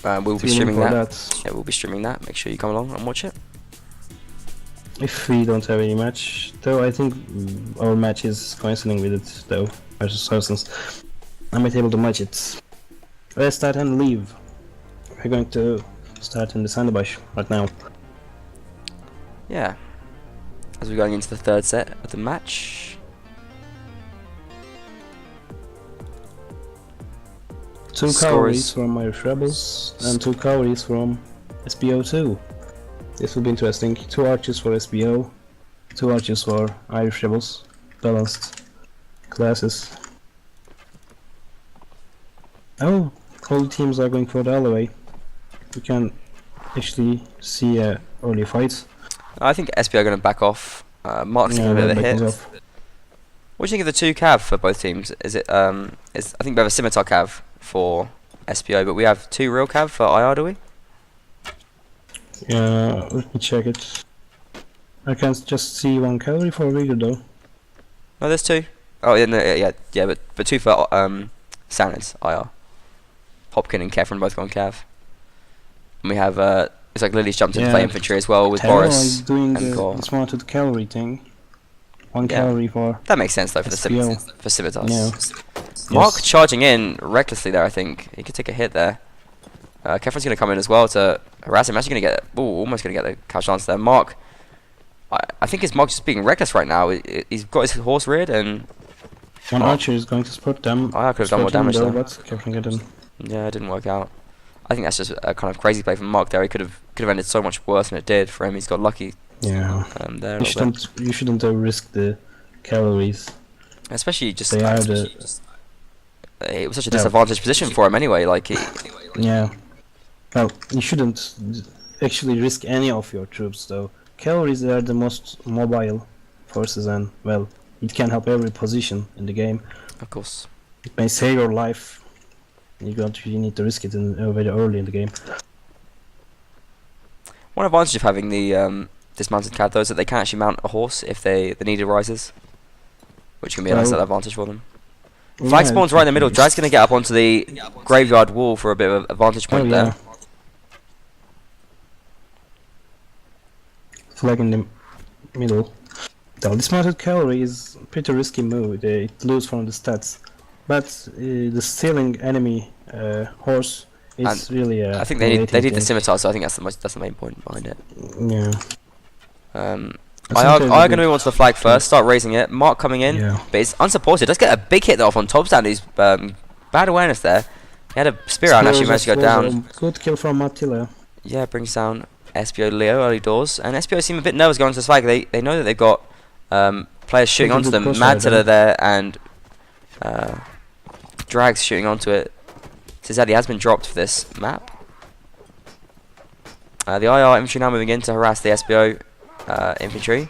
we'll be streaming that. Yeah, we'll be streaming that. Make sure you come along and watch it. If we don't have any match, though, I think our match is coinciding with it, though, versus Saracens. I might be able to match it. Let's start and leave. We're going to start in the sandbush right now. Yeah. As we're going into the third set of the match. 2 cavalries from Irish Rebels and 2 cavalries from SBO2. This will be interesting. 2 archers for SBO, 2 archers for Irish Rebels. Balanced classes. Oh, all the teams are going for the alleyway. We can actually see a early fight. I think SBO are going to back off. Mark's taking a bit of a hit. What do you think of the 2 cav for both teams? Is it I think we have a scimitar cav for SBO, but we have 2 real cav for IR, do we? Yeah, let me check it. I can just see 1 cavalry for Riga though. No, there's 2. Oh yeah, no, yeah, but 2 for Sanders IR. Hopkin and Kefren both gone cav. And we have it's like Lily's jumped in to play infantry as well with Boris is doing and Gore. the smarted cavalry thing. 1 cavalry for that makes sense though for SBO. the scimitars. Yeah. Mark charging in recklessly there. I think he could take a hit there. Kefren's going to come in as well to harass him. Actually going to get almost going to get the catch lance there. Mark, I think Mark just being reckless right now. He's got his horse reared and 1 archer is going to support them. I could have done more damage though, there. but Kefren get in. Yeah, it didn't work out. I think that's just a kind of crazy play from Mark there. He could have ended so much worse than it did for him. He's got lucky. Yeah. There. You shouldn't risk the cavalries. Especially just. They are it was such a disadvantaged position for him anyway. Like yeah. Well, you shouldn't actually risk any of your troops though. Cavalries are the most mobile forces, and well, it can help every position in the game. Of course. It may save your life. You need to risk it very early in the game. One advantage of having the dismounted cav though is that they can actually mount a horse if the need arises, which can be a nice advantage for them. Flag spawns right in the middle. Drag's going to get up onto the graveyard wall for a bit of a vantage point there. Flag in the middle. The dismounted cavalry is a pretty risky move. They lose from the stats. But the stealing enemy horse is really I think they need the scimitar, so I think that's the main point behind it. Yeah. I'm going to move on to the flag first, start raising it. Mark coming in, but it's unsupported. Let's get a big hit off on top stand. He's bad awareness there. He had a spear out and actually managed to go down. Good kill from Attila. Yeah, brings down SBO Leo early doors, and SBO seem a bit nervous going to the flag. They know that they've got players shooting onto them. Madtiller there and Drags shooting onto it. Cizaddy has been dropped for this map. The IR infantry now moving in to harass the SBO infantry.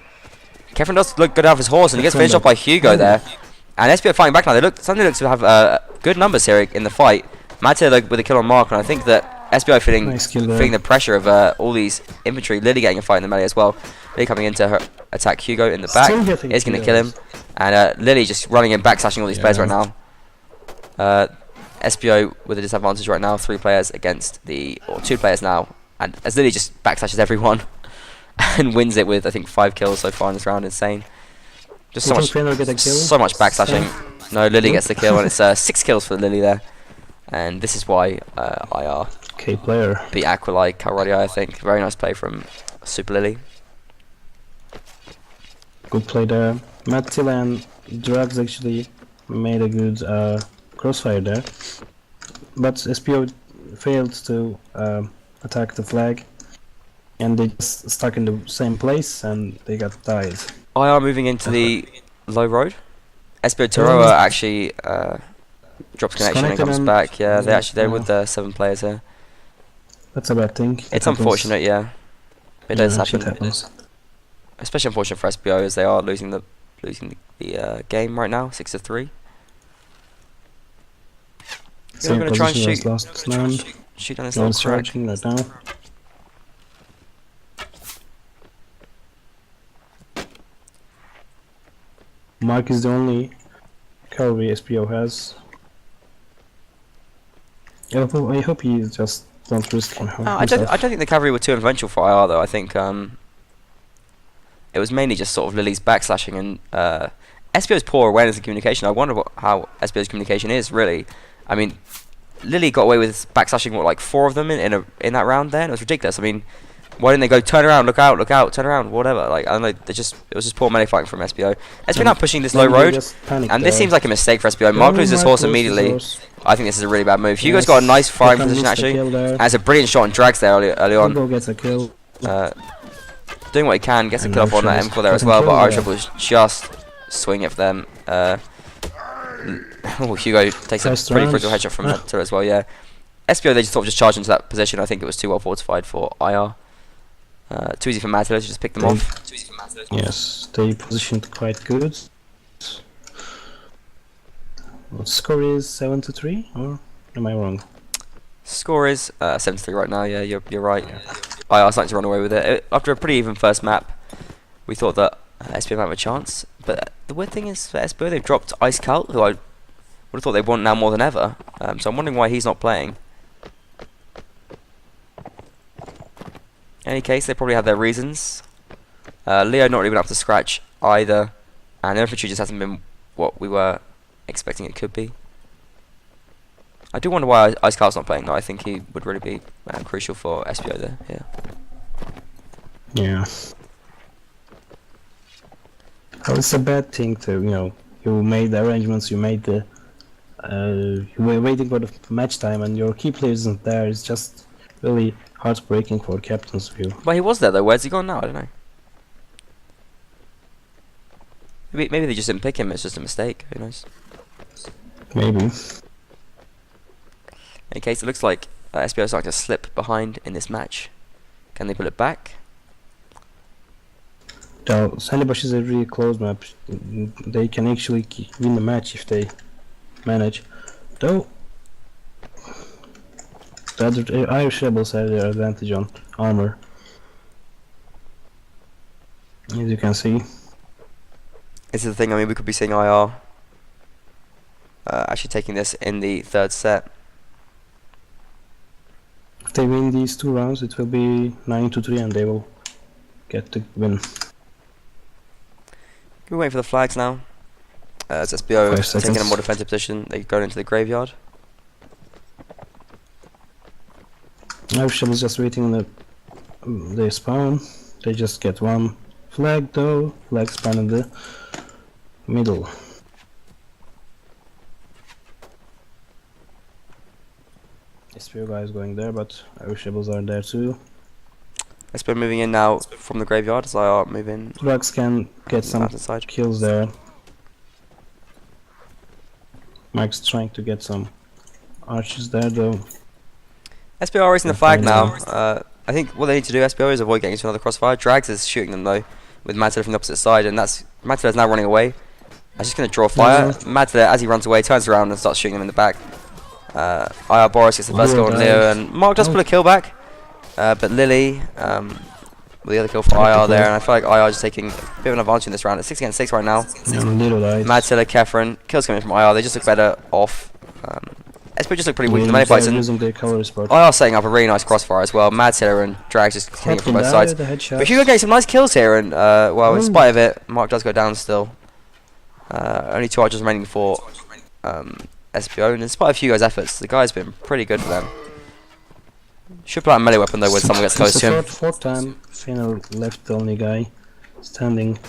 Kefren does look good out of his horse, and he gets finished off by Hugo there. And SBO fighting back now. Suddenly looks to have good numbers here in the fight. Madtiller with a kill on Mark, and I think that SBO feeling the pressure of all these infantry. Lily getting a fight in the melee as well. Lily coming in to attack Hugo in the back. Is going to kill him. And Lily just running in, backslashing all these players right now. SBO with a disadvantage right now. 3 players against or 2 players now. And as Lily just backslashes everyone. and wins it with I think 5 kills so far in this round. Insane. Just so You much, think Fenrir get a kill? so much backslashing. No, Lily gets the kill, and it's 6 kills for Lily there. And this is why IR Okay, player. beat Aqualite Calradia, I think. Very nice play from Super Lily. Good play there. Mattila and Drugs actually made a good crossfire there. But SPO failed to attack the flag. And they just stuck in the same place and they got died. IR moving into the low road. SPO Taroa actually drops connection and comes back. Yeah, they're with the 7 players here. That's a bad thing. It's unfortunate, yeah. It does happen. Happens. Especially unfortunate for SPO as they are losing the game right now, 6-3. Same going to try and position as shoot. last round. Shoot on his No little one's crack. charging right now. Mark is the only cavalry SPO has. I hope he just don't risk him. I don't think the cavalry were too influential for IR though. I think it was mainly just sort of Lily's backslashing and SPO's poor awareness and communication. I wonder how SPO's communication is really. I mean, Lily got away with backslashing like 4 of them in that round there. And it was ridiculous. I mean, why didn't they go turn around, look out, turn around, whatever? Like I don't know. It was just poor melee fighting from SPO. SPO now pushing this low road, and this seems like a mistake for SPO. Mark loses his horse immediately. I think this is a really bad move. Hugo's got a nice firing position actually, and it's a brilliant shot and drags there early on. Hugo gets a kill. Doing what he can, gets a And kill off on that Irish M4 there as getting well, but killed Irish there. was just swinging it for them. Hugo takes a First pretty round. crucial headshot from Hunter as well, yeah. SPO, they just sort of just charged into that position. I think it was too well fortified for IR. Too easy for Matador to just pick them off. Yes, they positioned quite good. What score is 7-3, or am I wrong? Score is 7-3 right now, yeah, you're right. IR starting to run away with it. After a pretty even first map, we thought that SPO might have a chance. But the weird thing is for SPO, they've dropped Ice Cult, who I would have thought they want now more than ever. So I'm wondering why he's not playing. In any case, they probably have their reasons. Leo not really been up to scratch either, and infantry just hasn't been what we were expecting it could be. I do wonder why Ice Carl's not playing though. I think he would really be crucial for SPO there. Yeah. Yeah. Well, it's a bad thing to, you made the arrangements, you made the, you were waiting for the match time and your key player isn't there. It's just really heartbreaking for captain's view. Well, he was there though. Where's he gone now? I don't know. Maybe they just didn't pick him. It's just a mistake. Who knows? Maybe. In any case, it looks like SPO is starting to slip behind in this match. Can they pull it back? Now, Sandybush is a really close map. They can actually win the match if they manage. Though, the Irish Rebels have their advantage on armor. As you can see. This is the thing. I mean, we could be seeing IR actually taking this in the 3rd set. If they win these 2 rounds, it will be 9-3 and they will get the win. We're waiting for the flags now. As SPO 5 seconds. taking a more defensive position, they go into the graveyard. Irish Rebels just waiting on the spawn. They just get 1 flag though. Flag spawn in the middle. SPO guys going there, but Irish Rebels are there too. SPO moving in now from the graveyard as IR move in. Drugs can get some Mountainside. kills there. Mike's trying to get some archers there though. SPO are raising the flag now. I think what they need to do, SPO, is avoid getting into another crossfire. Drags is shooting them though, with Matador from the opposite side, and Matador's now running away. I'm just going to draw fire. Matador, as he runs away, turns around and starts shooting them in the back. IR Boris gets the first Leo kill on Leo, dies. and Mark does pull a kill back. But Lily, with the other kill for IR there, and I feel like IR is taking a bit of an advantage in this round. It's 6 against 6 right now. And Little died. Matador, Kefren, kills coming from IR. They just look better off. SBO just look pretty weak in the They're melee fights, and using the cavalry support. they are setting up a really nice crossfire as well. Mad Tiller and Drags just hitting it from both sides. But Hugo getting some nice kills here, and well, in spite of it, Mark does go down still. Only 2 archers remaining for SBO, and in spite of Hugo's efforts, the guy's been pretty good for them. Should pull out a melee weapon though when someone gets close to him. Fourth time, Fino left the only guy standing.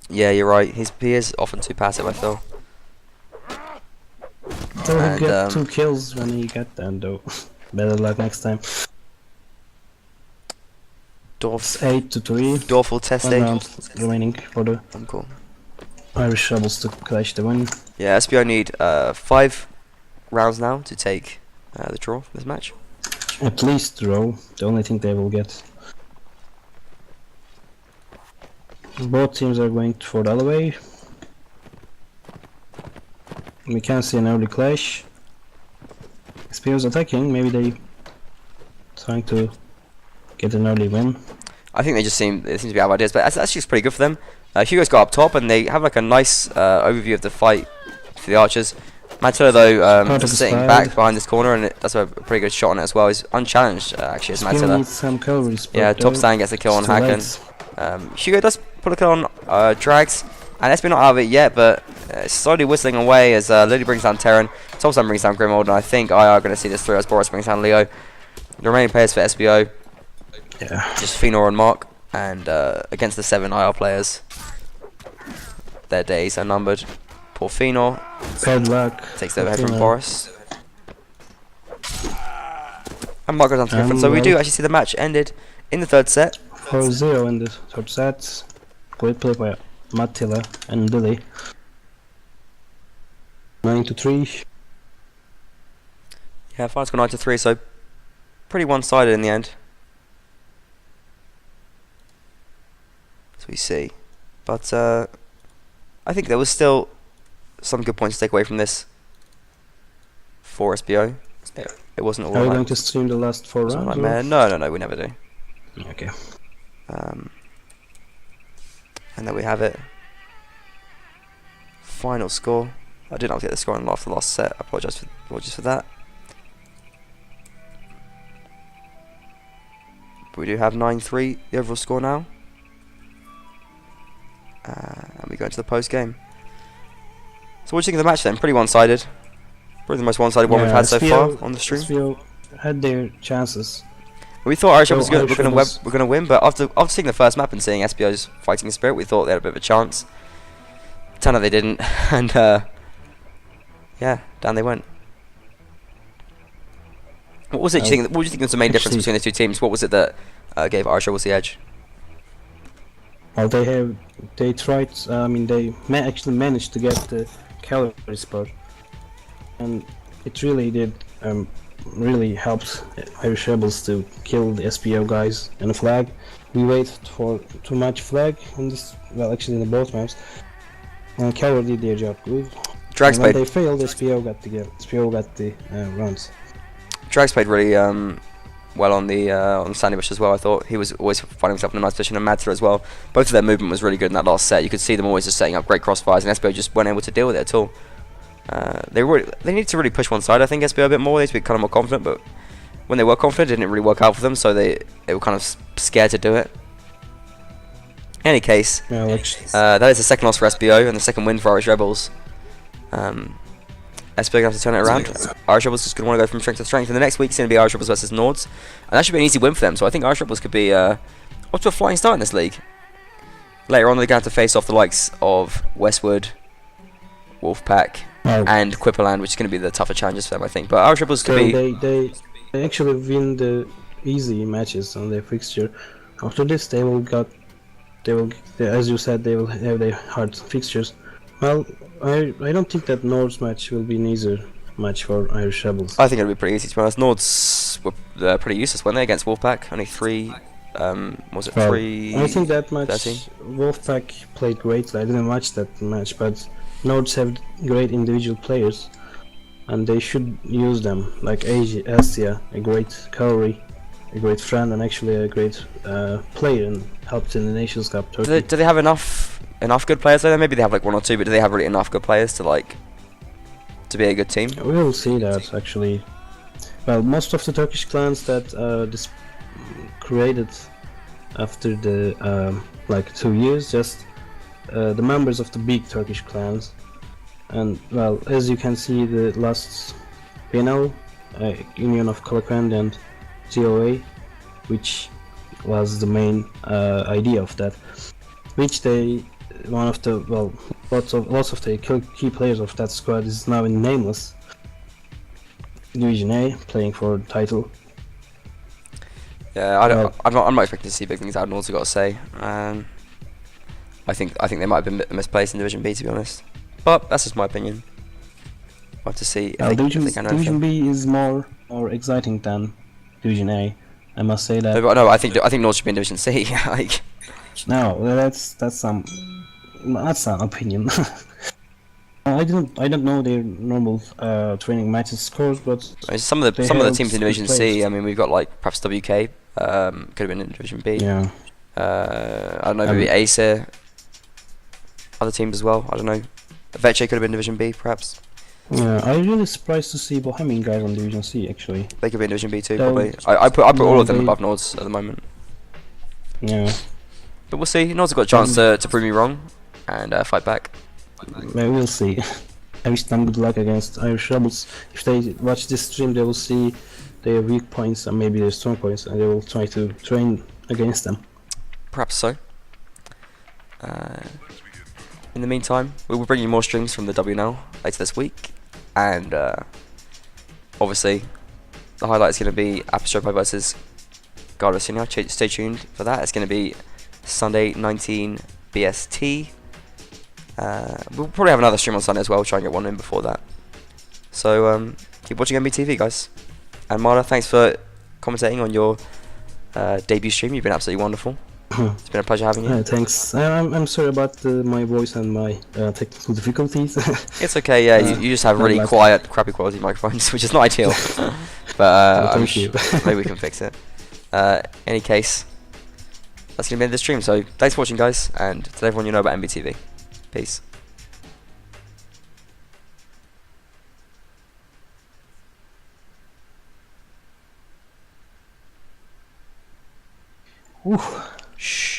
Yeah, you're right. He is often too passive, I feel. So And, he get 2 kills when he got them though. Better luck next time. Dorf 8-3. Dorf will 1 test stage. round remaining for the Cool. Irish Rebels to clash the win. Yeah, SBO need 5 rounds now to take the draw for this match. At least draw, the only thing they will get. Both teams are going for the other way. We can see an early clash. SPO's attacking, maybe they trying to get an early win. I think they seem to be out of ideas, but that's just pretty good for them. Hugo's got up top, and they have like a nice overview of the fight for the archers. Matilla though just sitting back behind this corner, and that's a pretty good shot on it as well. He's unchallenged actually as Matilla Matilla. needs some cavalry support. Yeah, top stand gets a kill on Haken. Hugo does put a kill on Drags, and SB not out of it yet, but slowly whistling away as Lily brings down Terran, top stand brings down Grimold, and I think I are going to see this through as Boris brings down Leo. The remaining players for SBO, just Fenor and Mark, and against the 7 IR players, their days are numbered. Poor Fenor bad luck. takes the overhead from Boris. And Mark goes on to Griffin, so we do actually see the match ended in the 3rd set. 4-0 in the 3rd set. Great play by Matilla and Lily. 9-3. Yeah, final score 9-3, so pretty one-sided in the end. As we see. But I think there was still some good points to take away from this for SBO. It wasn't all Are you like, going to stream the last 4 rounds? no, we never do. Okay. And there we have it. Final score. I did not get the score in the last set. Apologies for that. But we do have 9-3 the overall score now. And we go into the post game. So what do you think of the match then? Pretty one-sided. Probably the most one-sided one we've had so far on the stream. SVO had their chances. We thought Irish was Irish going to win, but after seeing the first map and seeing SBO's fighting spirit, we thought they had a bit of a chance. Turned out they didn't, and yeah, down they went. What was it? What do you think was the main difference between the 2 teams? What was it that gave Irish Rebels the edge? Well, they tried. They actually managed to get the cavalry spot, and it really did. Really helped Irish Rebels to kill the SPO guys and the flag. We waited for too much flag in this. Well, actually, in both maps. And cavalry did their job good. Drags and when played. they failed, SPO got the rounds. Drags played really well on the Sandy Bush as well. I thought he was always finding himself in a nice position, and Madser as well. Both of their movement was really good in that last set. You could see them always just setting up great crossfires, and SPO just weren't able to deal with it at all. They need to really push one side. I think SBO a bit more. They need to be kind of more confident, but when they were confident, it didn't really work out for them. So they were kind of scared to do it. In any case, that is the second loss for SBO and the second win for Irish Rebels. SBO gonna have to turn it around. Irish Rebels just gonna want to go from strength to strength. And the next week's gonna be Irish Rebels versus Nords, and that should be an easy win for them. So I think Irish Rebels could be off to a flying start in this league. Later on, they're gonna have to face off the likes of Westwood, Wolfpack, and Quipperland, which is going to be the tougher challenges for them, I think. But Irish Rebels could be. They actually win the easy matches on their fixture. After this, they will, as you said, they will have their hard fixtures. Well, I don't think that Nords match will be an easier match for Irish Rebels. I think it'll be pretty easy to be honest. Nords were pretty useless, weren't they, against Wolfpack? Only 3. Was it 3? I think that match 13? Wolfpack played great. I didn't watch that match, but Nords have great individual players, and they should use them. Like Asia, a great cavalry, a great friend, and actually a great player, and helped in the Nations Cup. Do they have enough good players though? Maybe they have like 1 or 2, but do they have really enough good players to to be a good team. We will see that actually. Well, most of the Turkish clans that this created after the like 2 years, just the members of the big Turkish clans, and well, as you can see, the last WNL, Union of Kalakand and GOA, which was the main idea of that, which they one of the lots of the key players of that squad is now in Nameless Division A, playing for the title. Yeah, I'm not expecting to see big things out of Nords, I've got to say. I think they might have been misplaced in Division B, to be honest. But that's just my opinion. We'll have to see if they can do Division anything. B is more exciting than Division A. I must say that. No, I think Nords should be in Division C. Like, No, that's an opinion. I don't know their normal training matches scores, but I mean, some of the held teams in good Division C. players. I mean, we've got like perhaps WK. Could have been in Division B. Yeah. I don't know, maybe Acer. Other teams as well. I don't know. Veche could have been Division B, perhaps. Yeah, I'm really surprised to see Bohemian guys on Division C actually. They could be in Division B too, They'll- probably. I put all of them they- above Nords at the moment. Yeah. But we'll see. Nords have got a chance to prove me wrong and fight back. Maybe we'll see. I wish them good luck against Irish Rebels. If they watch this stream, they will see their weak points and maybe their strong points, and they will try to train against them. Perhaps so. In the meantime, we will bring you more streams from the WNL later this week, and obviously the highlight is going to be Apostropo versus Garda Senior. Stay tuned for that. It's going to be Sunday 19 BST. We'll probably have another stream on Sunday as well. We'll try and get one in before that. So keep watching MBTV, guys. And Marla, thanks for commentating on your debut stream. You've been absolutely wonderful. It's been a pleasure having you. Thanks. I'm sorry about my voice and my technical difficulties. It's okay, yeah. You just have really quiet, crappy quality microphones, which is not ideal. But Thank you. maybe we can fix it. Any case, that's going to be the end of the stream. So thanks for watching, guys, and tell everyone you know about MBTV. Peace. Ooh. Shh.